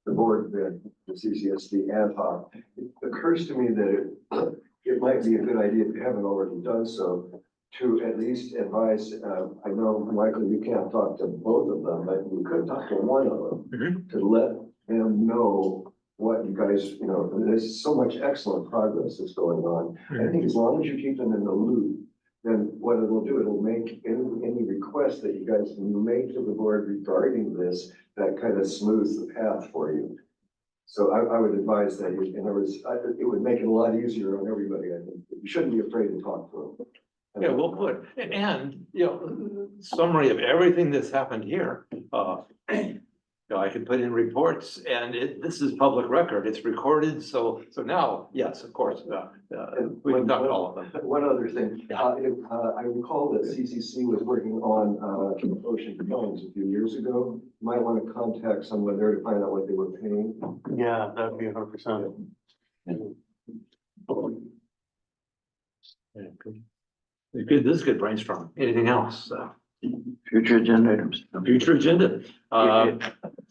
E: board, the CCSD ad hoc. It occurs to me that it might be a good idea, if you haven't already done so, to at least advise, I know, Michael, you can't talk to both of them, but you could talk to one of them to let them know what you guys, you know, there's so much excellent progress that's going on. I think as long as you keep them in the loop, then what it'll do, it'll make any request that you guys make to the board regarding this, that kind of smooths the path for you. So I would advise that, in other words, it would make it a lot easier on everybody. I think you shouldn't be afraid to talk to them.
A: Yeah, we'll put, and, you know, summary of everything that's happened here. You know, I can put in reports, and this is public record, it's recorded, so now, yes, of course, we can talk to all of them.
E: One other thing, I recall that CCC was working on ocean drones a few years ago. You might want to contact someone there to find out what they were paying.
L: Yeah, that'd be 100%.
A: Good, this is good brainstorming. Anything else?
C: Future agenda items.
A: Future agenda.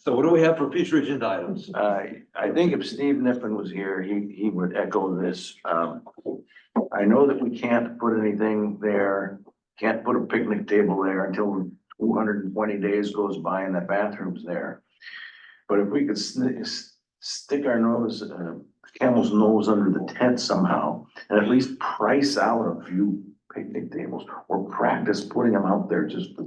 A: So what do we have for future agenda items?
C: I think if Steve Niffen was here, he would echo this. I know that we can't put anything there, can't put a picnic table there until 220 days goes by and the bathroom's there. But if we could stick our camel's nose under the tent somehow, and at least price out a few picnic tables or practice putting them out there just for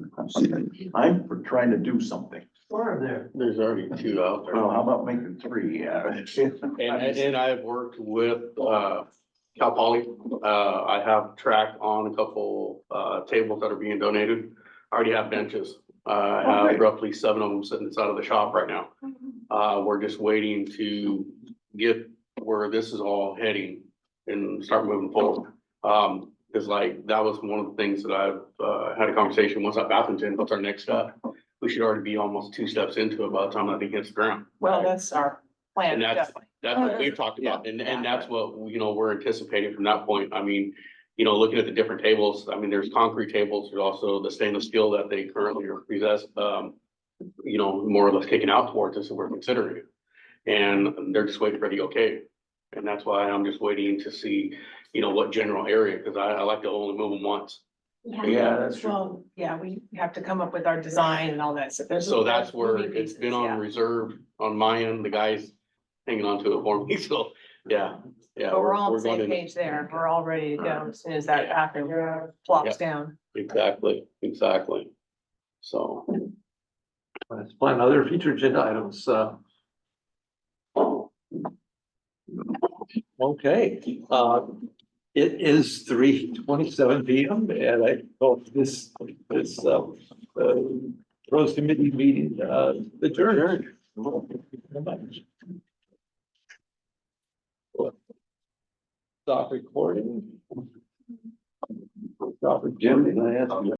C: I'm for trying to do something.
H: Or there.
L: There's already 2 out there.
C: Well, how about making 3? Yeah.
L: And I've worked with, Cal Poly. I have track on a couple, tables that are being donated. I already have benches. I have
C: Okay.
L: roughly 7 of them sitting inside of the shop right now. We're just waiting to get where this is all heading and start moving forward. Cause like, that was one of the things that I've, had a conversation once at Bathington, what's our next step? We should already be almost 2 steps into it by the time that thing hits the ground.
B: Well, that's our plan,
L: And that's,
B: definitely.
L: that's what we've talked about, and that's what, we're anticipating from that point. I mean, looking at the different tables, I mean, there's concrete tables, there's also the stainless steel that they currently are possess, more or less kicking out towards us, and we're considering it. And they're just waiting for the okay. And that's why I'm just waiting to see, what general area, because I like to only move them once.
C: Yeah, that's true.
B: Well, yeah, we have to come up with our design and all that, so there's.
L: So that's where
B: moving
L: it's been
B: pieces,
L: on
B: yeah.
L: reserve on my end, the guys hanging on to it for me, so, yeah.
B: But we're all on the
L: going
B: same
L: in-
B: page there, we're all ready to go as soon as that bathroom flops down.
L: Exactly. So,
A: Let's plan other future agenda items, okay, it is 3:27 PM and I hope this Rose Committee meeting, adjourned. Thank you very much. Stop recording. Stop recording.
D: Jim, can I ask you?